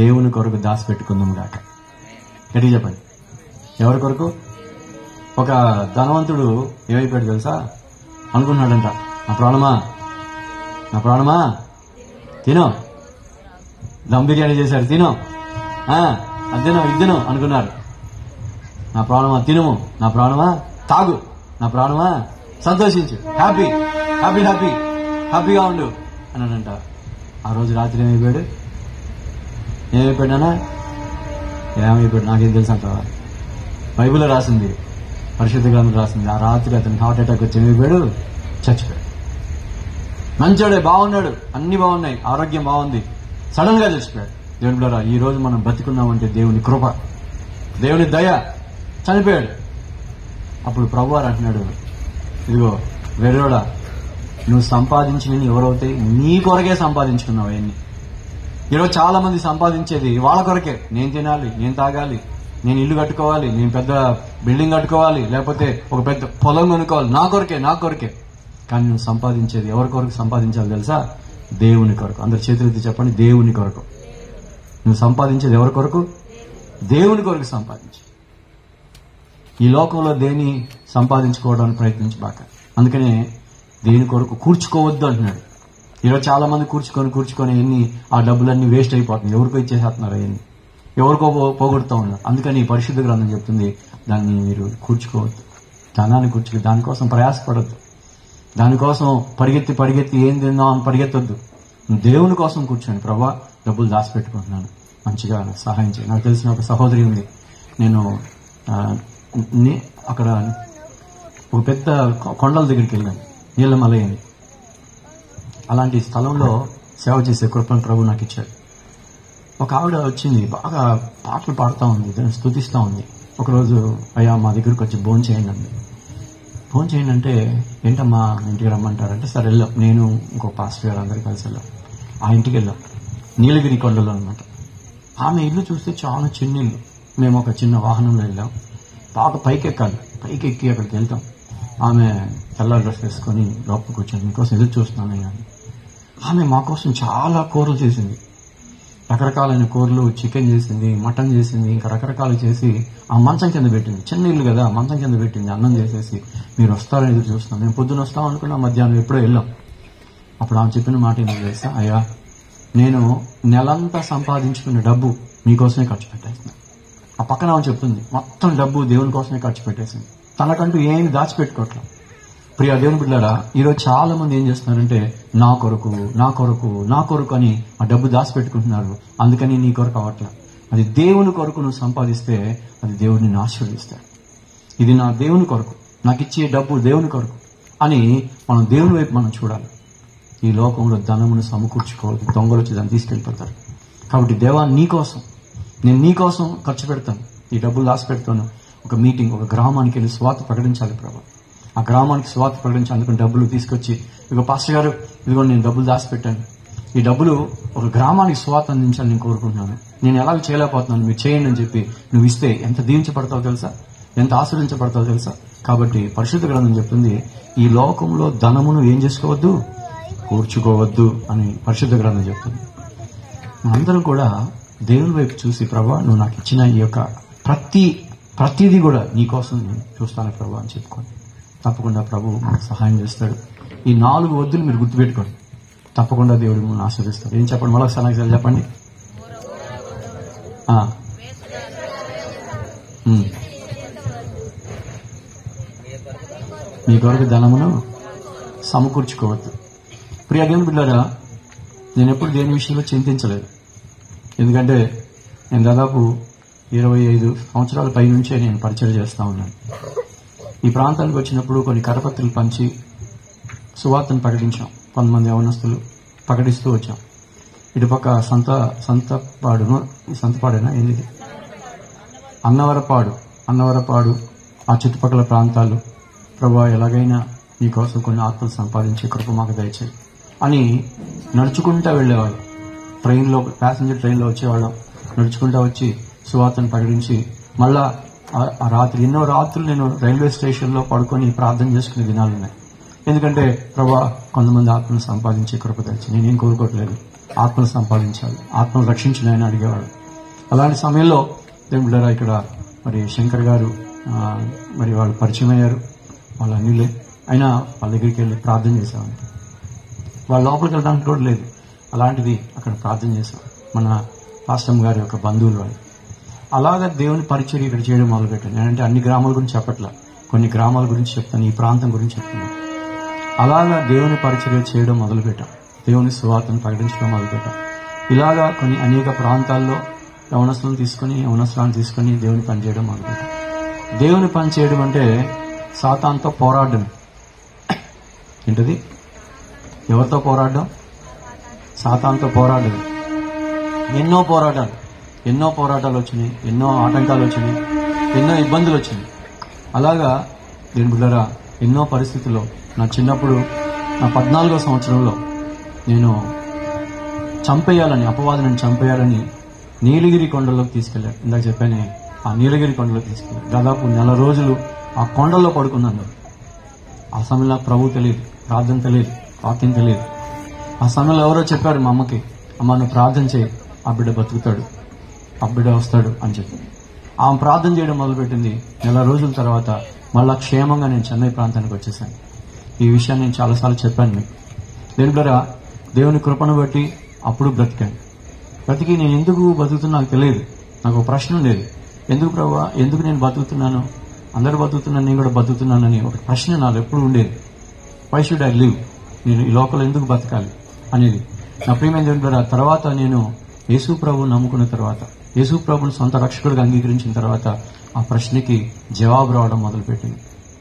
దేవుని కొరకు దాచిపెట్టుకుందాం గాక. గట్టిగా చెప్పండి, ఎవరి కొరకు? ఒక ధనవంతుడు ఏమైపోయాడు తెలుసా? అనుకున్నాడంట, నా ప్రాణమా తినో, దమ్ బిర్యానీ చేశారు, తినో, అద్దినో ఇద్దినో అనుకున్నారు. నా ప్రాణమా తినము, నా ప్రాణమా తాగు, నా ప్రాణమా సంతోషించు, హ్యాపీగా ఉండు అన్నాడంట. ఆ రోజు రాత్రి ఏమైపోయాడు? ఏమైపోయాడనా? ఏమైపోయాడు నాకేం తెలుసు అంట. బైబిల్లో రాసింది, పరిశుద్ధ గ్రంథం రాసింది. ఆ రాత్రి అతనికి హార్ట్ అటాక్ వచ్చి ఏమైపోయాడు? చచ్చిపోయాడు. మంచోడే, బాగున్నాడు, అన్ని బాగున్నాయి, ఆరోగ్యం బాగుంది, సడన్ గా చచ్చిపోయాడు. దేవుని ద్వారా ఈ రోజు మనం బతికున్నామంటే దేవుని కృప, దేవుని దయ. చనిపోయాడు. అప్పుడు ప్రభువారు అంటున్నాడు, ఇదిగో వెర్రోడా, నువ్వు సంపాదించినవి ఎవరవుతాయి? నీ కొరకే సంపాదించుకున్నావు అవన్నీ. ఈరోజు చాలా మంది సంపాదించేది వాళ్ళ కొరకే. నేను తినాలి, నేను తాగాలి, నేను ఇల్లు కట్టుకోవాలి, నేను పెద్ద బిల్డింగ్ కట్టుకోవాలి, లేకపోతే ఒక పెద్ద పొలం కొనుక్కోవాలి, నా కొరకే. కానీ నువ్వు సంపాదించేది ఎవరి కొరకు సంపాదించాలి తెలుసా? దేవుని కొరకు. అందరు చేతులెత్తి చెప్పండి, దేవుని కొరకు. నువ్వు సంపాదించేది ఎవరి కొరకు? దేవుని కొరకు సంపాదించు. ఈ లోకంలో దేని సంపాదించుకోవడానికి ప్రయత్నించబాక. అందుకనే దేని కొరకు కూర్చుకోవద్దు అంటున్నాడు. ఈరోజు చాలా మంది కూర్చుకొని ఎన్ని ఆ డబ్బులన్నీ వేస్ట్ అయిపోతుంది, ఎవరికో ఇచ్చేసేస్తున్నారు, అవన్నీ ఎవరికో పోగొడుతూ ఉన్నారు. అందుకని పరిశుద్ధ గ్రంథం చెప్తుంది, దాన్ని మీరు కూర్చుకోవద్దు, ధనాన్ని కూర్చుకో, దానికోసం ప్రయాసపడద్దు, దానికోసం పరిగెత్తి ఏం తిందాం అని పరిగెత్తొద్దు. దేవుని కోసం కూర్చోండి. ప్రభా, డబ్బులు దాచిపెట్టుకుంటున్నాను, మంచిగా సహాయం చేయి. నాకు తెలిసిన ఒక సహోదరి ఉంది, నేను అక్కడ ఒక పెద్ద కొండల దగ్గరికి వెళ్ళాను, నీలమలై అని. అలాంటి స్థలంలో సేవ చేసే కృపను ప్రభు నాకు ఇచ్చాడు. ఒక ఆవిడ వచ్చింది, బాగా పాటలు పాడుతూ ఉంది, దాన్ని స్తుతిస్తూ ఉంది. ఒకరోజు, అయ్యా మా దగ్గరకు వచ్చి భోజనం చేయండి అండి. భోజనం చేయండి అంటే, ఏంటమ్మా ఇంటికి రమ్మంటారంటే, సరే వెళ్ళాం. నేను ఇంకో పాస్టర్ గారు అందరూ కలిసి వెళ్ళాం. ఆ ఇంటికి వెళ్ళాం, నీలగిరి కొండలో అనమాట. ఆమె ఇల్లు చూస్తే చాలా చిన్న ఇల్లు. మేము ఒక చిన్న వాహనంలో వెళ్ళాం. బాగా పైకి ఎక్కి అక్కడికి వెళ్తాం. ఆమె తెల్ల డ్రెస్ వేసుకొని లోపల కూర్చొని, మీకోసం ఎదురు చూస్తున్నాను అని. ఆమె మా కోసం చాలా కూరలు చేసింది, రకరకాలైన కూరలు, చికెన్ చేసింది, మటన్ చేసింది, ఇంకా రకరకాలు చేసి ఆ మంచం కింద పెట్టింది. చిన్న ఇల్లు కదా, మంచం కింద పెట్టింది, అన్నం చేసేసి. మీరు వస్తారని ఎదురు చూస్తున్నాం. మేము పొద్దున వస్తాం అనుకున్నా, మధ్యాహ్నం ఎప్పుడో వెళ్ళాం. అప్పుడు ఆమె చెప్పిన మాట ఏంటో తెలుసా? అయ్యా, నేను నెలంతా సంపాదించుకున్న డబ్బు మీకోసమే ఖర్చు పెట్టేస్తున్నాను. ఆ పక్కన ఆమె చెప్తుంది, మొత్తం డబ్బు దేవుని కోసమే ఖర్చు పెట్టేసింది, తనకంటూ ఏమి దాచిపెట్టుకోవట్లేదు. ప్రియ దేవుని బిడ్డలారా, ఈరోజు చాలా మంది ఏం చేస్తున్నారంటే, నా కొరకు అని ఆ డబ్బు దాచిపెట్టుకుంటున్నారు. అందుకని నీ కొరకు అవ్వట్లేదు. అది దేవుని కొరకు నువ్వు సంపాదిస్తే అది దేవుడిని ఆశీర్వదిస్తాడు. ఇది నా దేవుని కొరకు, నాకు ఇచ్చే డబ్బు దేవుని కొరకు అని మనం దేవుని వైపు మనం చూడాలి. ఈ లోకంలో ధనమును సమకూర్చుకోవద్దు, దొంగలు వచ్చి దాన్ని తీసుకెళ్ళిపోతారు. కాబట్టి దేవా, నేను నీ కోసం ఖర్చు పెడతాను, ఈ డబ్బులు దాచిపెడతాను. ఒక మీటింగ్, ఒక గ్రామానికి వెళ్ళి స్వార్థ ప్రకటించాలి ప్రభు. ఆ గ్రామానికి స్వార్థ ప్రకటించి అందుకని డబ్బులు తీసుకొచ్చి, ఇదిగో పాస్టర్ గారు, ఇదిగో నేను డబ్బులు దాచిపెట్టాను, ఈ డబ్బులు ఒక గ్రామానికి స్వార్థ అందించాలని నేను కోరుకుంటున్నాను, నేను ఎలాగ చేయలేకపోతున్నాను, మీరు చేయండి అని చెప్పి నువ్వు ఇస్తే ఎంత దీవించబడతావో తెలుసా, ఎంత ఆశ్రయించబడతావో తెలుసా. కాబట్టి పరిశుద్ధ గ్రంథం చెప్తుంది, ఈ లోకంలో ధనమును ఏం చేసుకోవద్దు, కూర్చుకోవద్దు అని పరిశుద్ధ గ్రంథం చెప్తుంది. మనందరం కూడా దేవుని వైపు చూసి, ప్రభా, నువ్వు నాకు ఇచ్చిన ఈ యొక్క ప్రతిదీ కూడా నీకోసం నేను చూస్తాను ప్రభా అని చెప్పుకోండి. తప్పకుండా ప్రభు మనకు సహాయం చేస్తాడు. ఈ 4 వద్దులు మీరు గుర్తుపెట్టుకోండి, తప్పకుండా దేవుడు మిమ్మల్ని ఆశీర్వదిస్తాడు. ఏం చెప్పండి, మరొకసారి నాకు చెప్పండి. మీ కొరకు ధనమును సమకూర్చుకోవద్దు. ప్రియ దేవుని బిడ్డలారా, నేను ఎప్పుడు దేని విషయంలో చింతించలేదు. ఎందుకంటే నేను దాదాపు 25 సంవత్సరాల పై నుంచే నేను పరిచయం చేస్తా ఉన్నాను. ఈ ప్రాంతానికి వచ్చినప్పుడు కొన్ని కరపత్రులు పంచి సువార్తను ప్రకటించాం. కొంతమంది యవనస్తులు ప్రకటిస్తూ వచ్చాం. ఇటుపక్క సంతపాడేనా ఏంది, అన్నవరపాడు ఆ చుట్టుపక్కల ప్రాంతాలు, ప్రభువా ఎలాగైనా నీకోసం కొన్ని ఆత్మలు సంపాదించే కృప మాకు దయచేయి అని నడుచుకుంటా వెళ్లేవాళ్ళు. ప్యాసింజర్ ట్రైన్లో వచ్చేవాళ్ళం, నడుచుకుంటా వచ్చి సువార్తను ప్రకటించి మళ్ళా ఆ రాత్రి ఎన్నో రాత్రులు నేను రైల్వే స్టేషన్లో పడుకొని ప్రార్థన చేసుకునే దినాలున్నాయి. ఎందుకంటే ప్రభా కొంతమంది ఆత్మను సంపాదించే కృప తెచ్చి నేనేం కోరుకోవట్లేదు, ఆత్మను సంపాదించాలి, ఆత్మను రక్షించిన ఆయన అడిగేవాడు. అలాంటి సమయంలో దేవుళ్ళారా ఇక్కడ మరి శంకర్ గారు మరి వాళ్ళు పరిచయం అయ్యారు. వాళ్ళు అన్నిలే అయినా వాళ్ళ దగ్గరికి వెళ్ళి ప్రార్థన చేశామని. వాళ్ళ లోపలికి వెళ్ళడానికి కూడా లేదు, అలాంటిది అక్కడ ప్రార్థన చేశాం. మన పాస్టమ్ గారి యొక్క బంధువులు వాళ్ళు. అలాగా దేవుని పరిచయం ఇక్కడ చేయడం మొదలుపెట్టాను. నేనంటే అన్ని గ్రామాల గురించి చెప్పట్లా, కొన్ని గ్రామాల గురించి చెప్తాను, ఈ ప్రాంతం గురించి చెప్తున్నాను. అలాగా దేవుని పరిచర్య చేయడం మొదలుపెట్టాం, దేవుని సువార్తను ప్రకటించడం మొదలుపెట్టాం. ఇలాగా కొన్ని అనేక ప్రాంతాల్లో యవనస్తులను తీసుకొని దేవుని పని చేయడం మొదలుపెట్టాం. దేవుని పని చేయడం అంటే సాతానుతో పోరాడడం. ఏంటది? ఎవరితో పోరాడడం? సాతానుతో పోరాడడం. ఎన్నో పోరాటాలు వచ్చినాయి, ఎన్నో ఆటంకాలు వచ్చినాయి, ఎన్నో ఇబ్బందులు వచ్చినాయి. అలాగా దేవుని బిడ్డలారా ఎన్నో పరిస్థితుల్లో నా చిన్నప్పుడు నా 14వ సంవత్సరంలో నేను అపవాదిని చంపేయాలని నీలగిరి కొండలోకి తీసుకెళ్లారు. ఇందాక చెప్పానే, ఆ నీలగిరి కొండలోకి తీసుకెళ్లారు. దాదాపు 4 రోజులు ఆ కొండల్లో పడుకున్నాను. ఆ సమయంలో ప్రభు తెలియదు, ప్రార్థన తెలియదు, వాక్యం తెలియదు. ఆ సమయంలో ఎవరో చెప్పారు మా అమ్మకి, అమ్మ నువ్వు ప్రార్థన చేయి, ఆ బిడ్డ బతుకుతాడు, ఆ బిడ్డ వస్తాడు అని చెప్పి ఆమె ప్రార్థన చేయడం మొదలుపెట్టింది. 4 రోజుల తర్వాత మళ్ళా క్షేమంగా నేను చెన్నై ప్రాంతానికి వచ్చేసాను. ఈ విషయాన్ని నేను చాలాసార్లు చెప్పాను మీకు. దేవుడా దేవుని కృపను బట్టి అప్పుడు బ్రతికి నేను ఎందుకు బతుకుతున్నా నాకు తెలియదు. నాకు ఒక ప్రశ్న ఉండేది, ఎందుకు ప్రభా, ఎందుకు నేను బతుకుతున్నాను, అందరూ బతుకుతున్నాను నేను కూడా బతుకుతున్నానని ఒక ప్రశ్న నాలో ఎప్పుడు ఉండేది. వై షుడ్ ఐ లివ్, నేను ఈ లోకంలో ఎందుకు బతకాలి అనేది. నా ప్రియమైన దేవుడా తర్వాత నేను యేసు ప్రభువుని నమ్ముకున్న తర్వాత, యేసు ప్రభుని సొంత రక్షకుడిగా అంగీకరించిన తర్వాత ఆ ప్రశ్నకి జవాబు రావడం మొదలుపెట్టింది.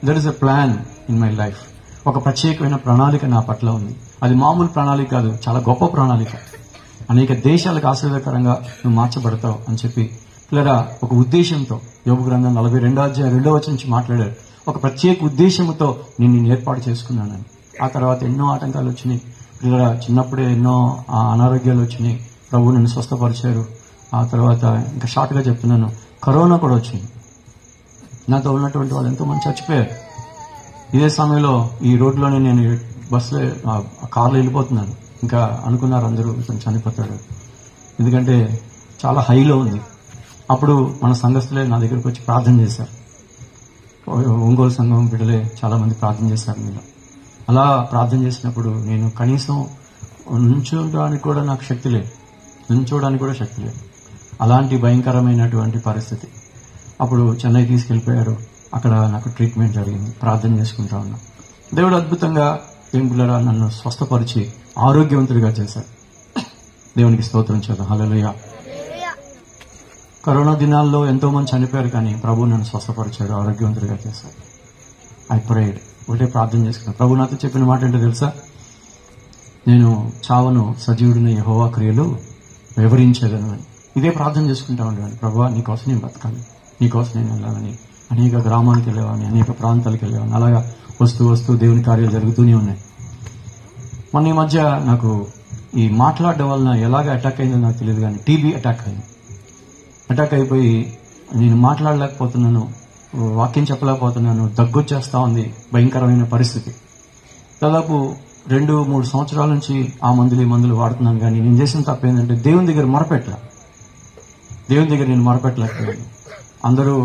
There is a plan in my life. ఒక ప్రత్యేకమైన ప్రణాళిక నా పట్ల ఉంది. అది మామూలు ప్రణాళిక కాదు, చాలా గొప్ప ప్రణాళిక. అనేక దేశాలకు ఆశీర్వాదకరంగా నువ్వు మార్చబడతావు అని చెప్పి పిల్లరా ఒక ఉద్దేశంతో యోబు గ్రంథం 42వ అధ్యాయం 2వ వచనం నుంచి మాట్లాడారు. ఒక ప్రత్యేక ఉద్దేశంతో నేను ఏర్పాటు చేసుకున్నానని. ఆ తర్వాత ఎన్నో ఆటంకాలు వచ్చినాయి పిల్లరా. చిన్నప్పుడే ఎన్నో అనారోగ్యాలు వచ్చినాయి, ప్రభు నన్ను స్వస్థపరిచారు. ఆ తర్వాత ఇంకా షార్ట్గా చెప్తున్నాను, కరోనా కూడా వచ్చింది. నాతో ఉన్నటువంటి వాళ్ళు ఎంతో మంది చచ్చిపోయారు. ఇదే సమయంలో ఈ రోడ్లోనే నేను బస్సులో కార్లో వెళ్ళిపోతున్నాను. ఇంకా అనుకున్నారు అందరూ ఇతను చనిపోతాడు, ఎందుకంటే చాలా హైలో ఉంది. అప్పుడు మన సంఘస్థులే నా దగ్గరకు వచ్చి ప్రార్థన చేశారు. ఒంగోలు సంఘం బిడ్డలే చాలా మంది ప్రార్థన చేశారు మీద. అలా ప్రార్థన చేసినప్పుడు నేను కనీసం నుంచోడానికి కూడా నాకు శక్తి లేదు, అలాంటి భయంకరమైనటువంటి పరిస్థితి. అప్పుడు చెన్నై తీసుకెళ్లిపోయారు. అక్కడ నాకు ట్రీట్మెంట్ జరిగింది, ప్రార్థన చేసుకుంటా ఉన్నా. దేవుడు అద్భుతంగా దేవుళ్ళరా నన్ను స్వస్థపరిచి ఆరోగ్యవంతుడిగా చేశారు. దేవునికి స్తోత్రం చేద్దాం. హల్లెలూయా. కరోనా దినాల్లో ఎంతో మంది చనిపోయారు, కానీ ప్రభు నన్ను స్వస్థపరిచాడు, ఆరోగ్యవంతుడిగా చేశాడు. ఐ ప్రేడ్, ఒకటే ప్రార్థన చేసుకున్నాను. ప్రభు నాతో చెప్పిన మాట ఏంటో తెలుసా? నేను చావను, సజీవుడిన యెహోవా క్రియలు వివరించేదను అని. ఇదే ప్రార్థన చేసుకుంటా ఉండేవాడిని. ప్రభు నీకోసం నేను బతకాలి, నీకోసం నేను వెళ్ళాలని. అనేక గ్రామాలకు వెళ్ళేవాడిని, అనేక ప్రాంతాలకు వెళ్ళేవాడిని. అలాగా వస్తూ దేవుని కార్యాలు జరుగుతూనే ఉన్నాయి. మొన్న ఈ మధ్య నాకు ఈ మాట్లాడడం వలన ఎలాగ అటాక్ అయిందో నాకు తెలియదు, కానీ టీబీ అటాక్ అయిపోయి నేను మాట్లాడలేకపోతున్నాను, వాక్యం చెప్పలేకపోతున్నాను, దగ్గొచ్చేస్తా ఉంది, భయంకరమైన పరిస్థితి. దాదాపు 2-3 సంవత్సరాల నుంచి ఆ మందులు వాడుతున్నాను. కానీ నేను చేసిన తప్పు ఏంటంటే దేవుని దగ్గర నేను మొరపెట్టలేకపోయాను. అందరూ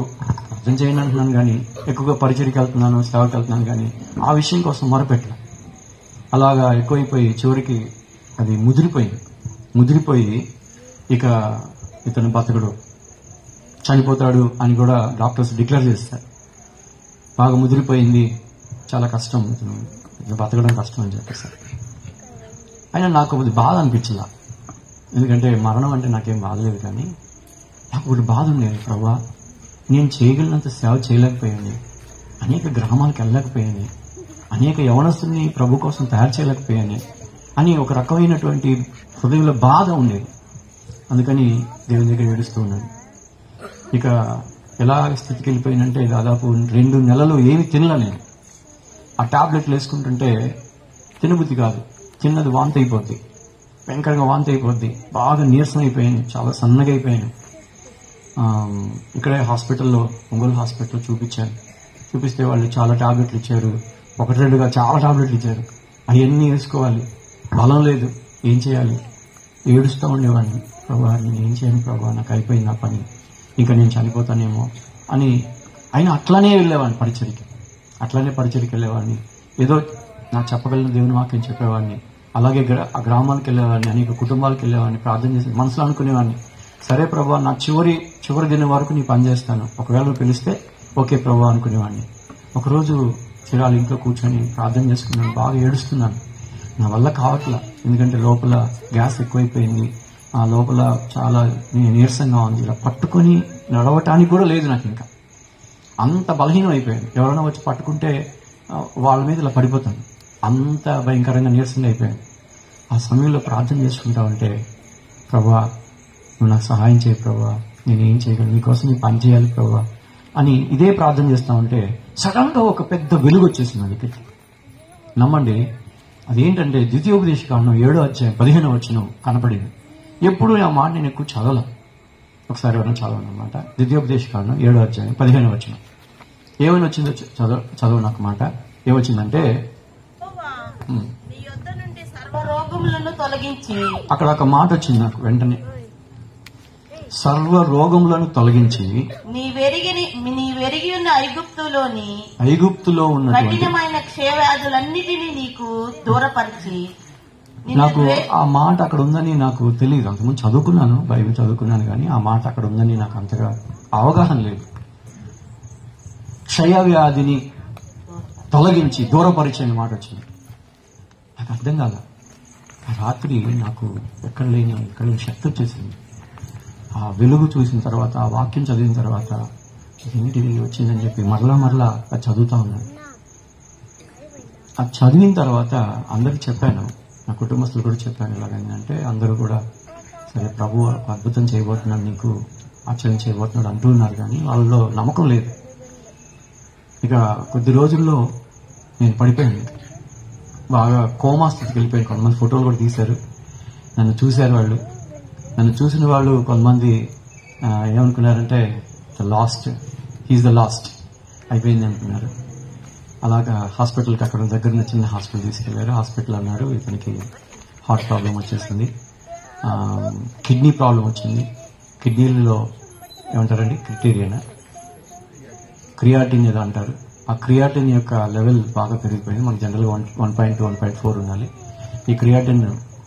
అర్థం చేయండి అంటున్నాను, కానీ ఎక్కువగా పరిచర్యకి వెళ్తున్నాను, సేవకి వెళ్తున్నాను, కానీ ఆ విషయం కోసం మొరపెట్టలే. అలాగా ఎక్కువైపోయి చివరికి అది ముదిరిపోయి ఇక ఇతను బతకడు, చనిపోతాడు అని కూడా డాక్టర్స్ డిక్లేర్ చేస్తారు. బాగా ముదిరిపోయింది, చాలా కష్టం, ఇతను బతకడం కష్టం అని చెప్పేసారు. అయినా నాకు అది బాధ అనిపించలా, ఎందుకంటే మరణం అంటే నాకేం బాధలేదు. కానీ నాకు ఒకటి బాధ ఉండేది, ప్రభా నేను చేయగలిగినంత సేవ చేయలేకపోయాను, అనేక గ్రామాలకు వెళ్ళలేకపోయాను, అనేక యవనస్తుల్ని ప్రభు కోసం తయారు చేయలేకపోయాను అని ఒక రకమైనటువంటి హృదయంలో బాధ ఉండేది. అందుకని దేవుని దగ్గర ఏడుస్తూ ఉన్నాను. ఇక ఎలా స్థితికి వెళ్ళిపోయినంటే దాదాపు 2 నెలలు ఏమి తినలే నేను. ఆ టాబ్లెట్లు వేసుకుంటుంటే తినబుద్ధి కాదు, తిన్నది వాంతి అయిపోద్ది, భయంకరంగా వాంతి అయిపోద్ది, బాగా నీరసం అయిపోయాను, చాలా సన్నగా అయిపోయాను. ఇక్కడే ఒంగోలు హాస్పిటల్లో చూపిస్తే వాళ్ళు చాలా టాబ్లెట్లు ఇచ్చారు, ఒకటి 2గా చాలా టాబ్లెట్లు ఇచ్చారు. అవన్నీ వేసుకోవాలి, బలం లేదు, ఏం చేయాలి? ఏడుస్తూ ఉండేవాడిని, ప్రభా నేను ఏం చేయను ప్రభా, నాకు అయిపోయింది నా పని, ఇంకా నేను చనిపోతానేమో అని. అయినా అట్లానే వెళ్ళేవాడిని పరిచర్యకి, అట్లానే పరిచర్యకి వెళ్ళేవాడిని. ఏదో నాకు చెప్పగలిగిన దేవుని వాక్యం చెప్పేవాడిని. అలాగే ఆ గ్రామాలకు వెళ్ళేవాడిని, అనేక కుటుంబాలకు వెళ్ళేవాడిని, ప్రార్థన చేసి మనసులో అనుకునేవాడిని, సరే ప్రభా నా చివరి దినం వరకు నీ పని చేస్తాను, ఒకవేళ నువ్వు పిలిస్తే ఓకే ప్రభా అనుకునేవాడిని. ఒకరోజు చిరాలు ఇంట్లో కూర్చొని ప్రార్థన చేసుకున్నాను, బాగా ఏడుస్తున్నాను, నా వల్ల కావట్లా, ఎందుకంటే లోపల గ్యాస్ ఎక్కువైపోయింది, ఆ లోపల చాలా నీరసంగా ఉంది, ఇలా పట్టుకొని నడవటానికి కూడా లేదు నాకు, ఇంకా అంత బలహీనం అయిపోయాను. ఎవరైనా వచ్చి పట్టుకుంటే వాళ్ళ మీద ఇలా పడిపోతాను, అంత భయంకరంగా నీరసంగా అయిపోయాను. ఆ సమయంలో ప్రార్థన చేసుకుంటా ఉంటే, ప్రభా నువ్వు నాకు సహాయం చేయి ప్రభా, నేనేం చేయగలను, నీకోసం నీ పని చేయాలి ప్రభా అని ఇదే ప్రార్థన చేస్తా ఉంటే సడన్ గా ఒక పెద్ద వెలుగు వచ్చేసింది అది. నమ్మండి, అదేంటంటే ద్వితీయోపదేశకాండం 7వ అధ్యాయం 15వ వచనం కనపడింది. ఎప్పుడు ఆ మాట నేను ఎక్కువ చదవలా, ఒకసారి ఎవరైనా చదవనమాట. ద్వితీయోపదేశకాండం 7వ అధ్యాయం 15వ వచనం ఏమని వచ్చిందో చదవ నాకు మాట. ఏమొచ్చిందంటే నీ యొద్ద నుండి సర్వరోగములను తొలగించి, అక్కడ ఒక మాట వచ్చింది నాకు వెంటనే, సర్వ రోగములను తొలగించి నీ వెరిగి ఉన్న ఐగుప్తులో ఉన్న కఠినమైన క్షయవ్యాధులన్నిటినీ నీకు దూరపరిచి. నాకు ఆ మాట అక్కడ ఉందని నాకు తెలియదు, అంతకుముందు చదువుకున్నాను, బైబిల్ చదువుకున్నాను, కానీ ఆ మాట అక్కడ ఉందని నాకు అంతగా అవగాహన లేదు. క్షయవ్యాధిని తొలగించి దూరపరిచి అనే మాట వచ్చింది, నాకు అర్థం కాల. రాత్రి నాకు ఎక్కడ లేని శక్తి వచ్చేసింది. ఆ వెలుగు చూసిన తర్వాత, ఆ వాక్యం చదివిన తర్వాత ఏంటిది వచ్చిందని చెప్పి మరలా అది చదువుతా ఉన్నాను. అది చదివిన తర్వాత అందరికి చెప్పాను, నా కుటుంబస్తులు కూడా చెప్పాను ఎలాగంటే, అందరూ కూడా సరే ప్రభు అద్భుతం చేయబోతున్నాడు, నీకు ఆశ్చర్యం చేయబోతున్నాడు అంటూ ఉన్నారు, కానీ వాళ్ళలో నమ్మకం లేదు. ఇక కొద్ది రోజుల్లో నేను పడిపోయాను, బాగా కోమా స్థితికి వెళ్ళిపోయాను. కొంతమంది ఫోటోలు కూడా తీశారు, నన్ను చూశారు. నన్ను చూసిన వాళ్ళు కొంతమంది ఏమనుకున్నారంటే హీఈస్ ద లాస్ట్ అయిపోయింది అనుకున్నారు. అలాగా హాస్పిటల్కి అక్కడ దగ్గర చిన్న హాస్పిటల్ తీసుకెళ్లారు. హాస్పిటల్ అన్నారు ఇతనికి హార్ట్ ప్రాబ్లం వచ్చేసింది, కిడ్నీ ప్రాబ్లం వచ్చింది, కిడ్నీలలో ఏమంటారండి క్రియాటిన్ ఏదో అంటారు. ఆ క్రియాటిన్ యొక్క లెవెల్ బాగా పెరిగిపోయింది. మనకు జనరల్గా 1.2 1.4 ఉండాలి. ఈ క్రియాటిన్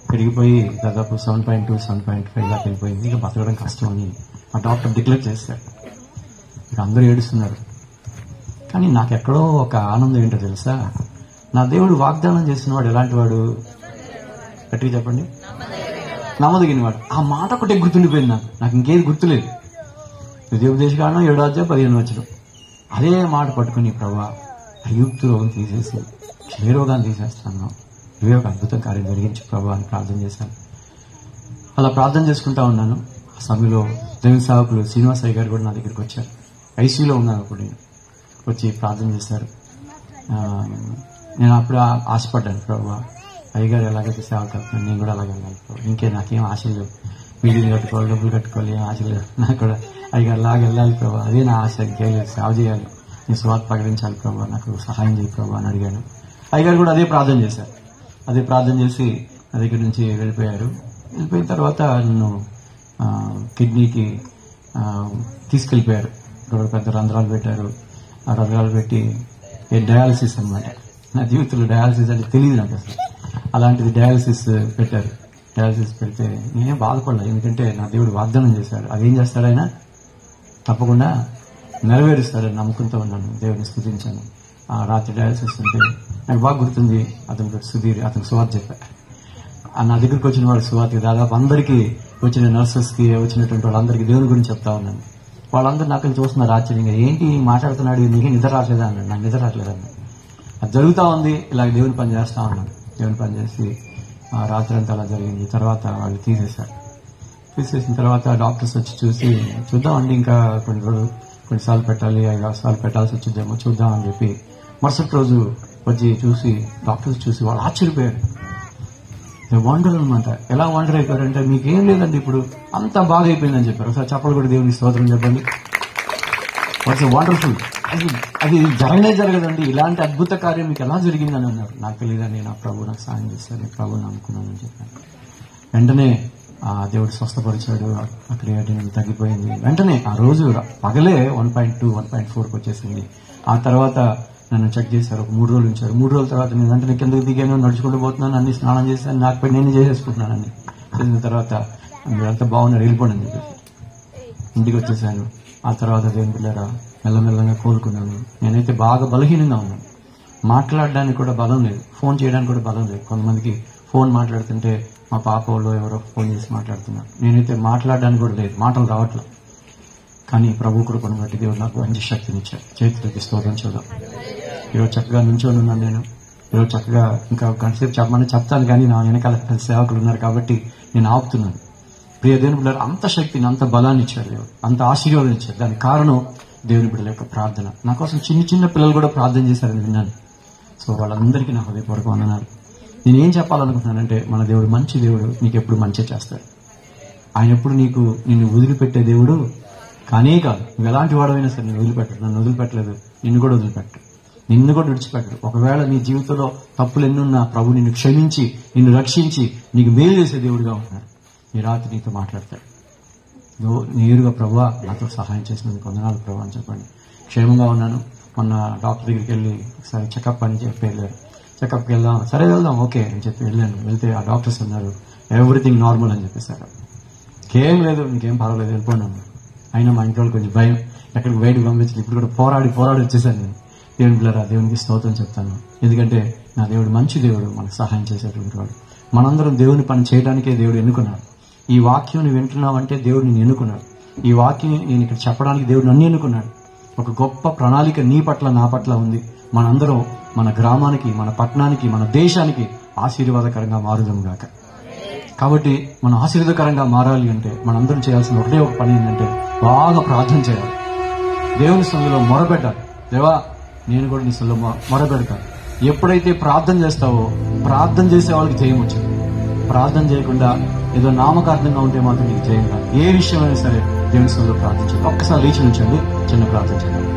పెరిగిపోయి దాదాపు 7.2 7.5 దాకా వెళ్ళిపోయింది. ఇక బతకడం కష్టం అని ఆ డాక్టర్ డిక్లేర్ చేశారు. ఇక అందరూ ఏడుస్తున్నారు. కానీ నాకెక్కడో ఒక ఆనందం ఏంటో తెలుసా, నా దేవుడు వాగ్దానం చేసిన వాడు ఎలాంటి వాడు గట్టిగా చెప్పండి, నమ్మదగిన వాడు. ఆ మాట ఒకటే గుర్తుండిపోయింది నాకు ఇంకేది గుర్తులేదు. ద్వితీయోపదేశకాండం 7వ అధ్యాయం 15వ వచనం అదే మాట పట్టుకుని, ప్రభా ఐగుప్తు రోగం తీసేసి క్షయరోగాన్ని తీసేస్తాను, ఇవే ఒక అద్భుతం కార్యం జరిగించి ప్రభా అని ప్రార్థన చేశాను. అలా ప్రార్థన చేసుకుంటా ఉన్నాను. ఆ సమయంలో దేవుని సేవకులు శ్రీనివాసయ్య గారు కూడా నా దగ్గరికి వచ్చారు. ఐసీయూలో ఉన్నాను అప్పుడు. నేను వచ్చి ప్రార్థన చేశారు. నేను అప్పుడు ఆశపడ్డాను, ప్రభా అయ్యగారు ఎలాగైతే సేవ కలుపుతున్నాను నేను కూడా అలాగే వెళ్ళాలి ప్రభు, ఇంకే నాకేం ఆశలు లేవు, బిల్డింగ్ కట్టుకోవాలి, డబ్బులు కట్టుకోవాలి, ఏం ఆశలు లేవు, నాకు కూడా అయ్యగారు లాగా వెళ్ళాలి ప్రభా, అదే నా ఆశ, ఇంకేలేదు, సేవ చేయాలి, నీ సువార్త ప్రకటించాలి ప్రభా, నాకు సహాయం చేయి ప్రభా అని అడిగాను. అయ్యగారు కూడా అదే ప్రార్థన చేశారు. అదే ప్రార్థన చేసి నా దగ్గర నుంచి వెళ్ళిపోయారు. వెళ్ళిపోయిన తర్వాత నన్ను కిడ్నీకి తీసుకెళ్ళిపోయారు. ఇక్కడ పెద్ద రంధ్రాలు పెట్టారు. ఆ రంధ్రాలు పెట్టి డయాలసిస్ అన్నమాట. నా జీవితంలో డయాలసిస్ అంటే తెలియదు నాకు అసలు. అలాంటిది డయాలసిస్ పెట్టారు. డయాలసిస్ పెడితే నేనే బాధపడలేదు, ఎందుకంటే నా దేవుడు వాగ్దానం చేశాడు. అదేం చేస్తాడు ఆయన తప్పకుండా నెరవేరుస్తాడని నమ్మకంతో ఉన్నాను. దేవుడిని స్తుతించాను. ఆ రాత్రి డయాలసిస్ అంటే నాకు బాగా గుర్తుంది. అతనికి సుధీర్, అతనికి సువార్త చెప్పా. నా దగ్గరికి వచ్చిన వాడు సువార్త దాదాపు అందరికీ, వచ్చిన నర్సెస్కి, వచ్చినటువంటి వాళ్ళందరికీ దేవుని గురించి చెప్తా ఉన్నాను. వాళ్ళందరూ నాకు చూస్తున్నారు ఆశ్చర్యంగా, ఏంటి మాట్లాడుతున్నాడు, నీకే నిద్ర రావట్లేదా అన్నాడు. నాకు నిద్ర రావట్లేదన్నా. అది జరుగుతూ ఉంది. ఇలాగ దేవుని పని చేస్తా ఉన్నాను. దేవుని పని చేసి రాత్రి అంతా అలా జరిగింది. తర్వాత వాళ్ళు తీసేసిన తర్వాత డాక్టర్స్ వచ్చి చూద్దామండి, ఇంకా కొన్నిసార్లు పెట్టాలి, 5-6 సార్లు పెట్టాల్సి వచ్చిందేమో చూద్దామని చెప్పి మరుసటి రోజు వచ్చి డాక్టర్స్ చూసి వాళ్ళు ఆశ్చర్యపోయారు. వండర్ అనమాట. ఎలా వండర్ అయిపోయారంటే, మీకేం లేదండి ఇప్పుడు అంతా బాగా అయిపోయిందని చెప్పారు. ఒకసారి చెప్పలు కూడా దేవుని స్తోత్రం చెప్పండి. What's wonderful. అది జరగనే జరగదండి, ఇలాంటి అద్భుత కార్యం మీకు ఎలా జరిగిందని అన్నారు. నాకు తెలియదని నా ప్రభు నాకు సాయం చేస్తాను, ప్రభు నమ్ముకున్నానని చెప్పాను. వెంటనే ఆ దేవుడు స్వస్థపరిచాడు, ఆ క్రియాటిన్ తగ్గిపోయింది. వెంటనే ఆ రోజు పగలే 1.2 1.4కి వచ్చేసింది. ఆ తర్వాత నన్ను చెక్ చేశారు, ఒక 3 రోజులు ఉంచారు. 3 రోజుల తర్వాత నేను వెంటనే కిందకి దిగాను, నడుచుకుంటూ పోతున్నాను, అన్ని స్నానం చేశాను, నాకు నేను చేసేసుకుంటున్నాను. అన్ని చేసిన తర్వాత మీరంతా బాగున్నారు, వెళ్ళిపోండి అని చెప్పేసి ఇంటికి వచ్చేసాను. ఆ తర్వాత దేవుని పిల్లరా మెల్లమెల్లగా కోలుకున్నాను. నేనైతే బాగా బలహీనంగా ఉన్నాను, మాట్లాడడానికి కూడా బలం లేదు, ఫోన్ చేయడానికి కూడా బలం లేదు. కొంతమందికి ఫోన్ మాట్లాడుతుంటే మా పాప వాళ్ళు ఎవరో ఫోన్ చేసి మాట్లాడుతున్నారు, నేనైతే మాట్లాడడానికి కూడా లేదు, మాటలు రావట్లేదు. కానీ ప్రభు కృపను బట్టి దేవుడు నాకు మంచి శక్తినిచ్చాడు. చేతులకి స్తోత్రం చూద్దాం. ఈరోజు చక్కగా నుంచొని ఉన్నాను నేను. ఈరోజు చక్కగా ఇంకా గంటసేపు చెప్పమని చెప్తాను, కానీ నా వెనకాల సేవకులు ఉన్నారు కాబట్టి నేను ఆపుతున్నాను. ప్రియ దేవుని బిడ్డలు, అంత శక్తిని, అంత బలాన్ని ఇచ్చాడు దేవుడు, అంత ఆశీర్వాదం ఇచ్చాడు. దానికి కారణం దేవుని బిడ్డల యొక్క ప్రార్థన. నా కోసం చిన్న పిల్లలు కూడా ప్రార్థన చేశారని విన్నాను. సో వాళ్ళందరికీ నా హృదయపూర్వక వందనాలు. నేనేం చెప్పాలనుకుంటున్నానంటే, మన దేవుడు మంచి దేవుడు, నీకు ఎప్పుడు మంచి చేస్తాడు. ఆయన ఎప్పుడు నిన్ను వదిలిపెట్టే దేవుడు కానే కాదు. నువ్వు ఎలాంటి వాడమైనా సరే నేను వదిలిపెట్టడు. నన్ను వదిలిపెట్టలేదు, నిన్ను కూడా వదిలిపెట్టడు, నిన్ను కూడా విడిచిపెట్టడు. ఒకవేళ నీ జీవితంలో తప్పులు ఎన్నున్నా ప్రభు నిన్ను క్షమించి నిన్ను రక్షించి నీకు మేలు చేసే దేవుడిగా ఉంటున్నాడు. ఈ రాత్రి నీతో మాట్లాడతాడు. నేరుగా ప్రభువా నాతో సహాయం చేసినందుకు వందనాలు ప్రభు అని చెప్పండి. క్షేమంగా ఉన్నాను, మొన్న డాక్టర్ దగ్గరికి వెళ్ళి ఒకసారి చెకప్ అని చెప్పి వెళ్ళారు. చెకప్కి వెళ్దాం, సరే వెళ్దాం ఓకే అని చెప్పి వెళ్ళాను. వెళ్తే ఆ డాక్టర్స్ అన్నారు ఎవ్రీథింగ్ నార్మల్ అని చెప్పేశారు. ఇంకేం లేదు, ఇంకేం పర్వాలేదు, వెళ్ళిపోండి అన్నారు. అయినా మా ఇంట్లో కొంచెం భయం, ఎక్కడికి బయటకు పంపించింది. ఇప్పుడు కూడా పోరాడి వచ్చేసాను నేను. దేవుని పిల్లరా, దేవునికి స్తోత్రం చెప్తాను. ఎందుకంటే నా దేవుడు మంచి దేవుడు, మనకు సహాయం చేసేటువంటి వాడు. మనందరం దేవుని పని చేయడానికే దేవుడు ఎన్నుకున్నాడు. ఈ వాక్యం నువ్వు వింటున్నావంటే దేవుడు నేను ఎన్నుకున్నాడు. ఈ వాక్యం నేను ఇక్కడ చెప్పడానికి దేవుడు నన్ను ఎన్నుకున్నాడు. ఒక గొప్ప ప్రణాళిక నీ పట్ల నా పట్ల ఉంది. మనందరం మన గ్రామానికి, మన పట్టణానికి, మన దేశానికి ఆశీర్వాదకరంగా మారుదాం గాక. కాబట్టి మనం ఆశీర్వాదకరంగా మారాలి అంటే మనందరం చేయాల్సిన ఒకటే ఒక పని ఏంటంటే బాగా ప్రార్థన చేయాలి, దేవుని సన్నిధిలో మొరపెట్టాలి. దేవా నేను కూడా నీ సన్నిధిలో మొరపెడతాను. ఎప్పుడైతే ప్రార్థన చేస్తావో ప్రార్థన చేసే వాళ్ళకి జయం వచ్చింది. ప్రార్థన చేయకుండా ఏదో నామకార్థంగా ఉంటే మాత్రం నీకు జయం కాదు. ఏ విషయమైనా సరే దేవుని సన్నిధిలో ప్రార్థించాలి. ఒక్కసారి లేచి నుంచండి, చిన్న ప్రార్థన చేయాలి.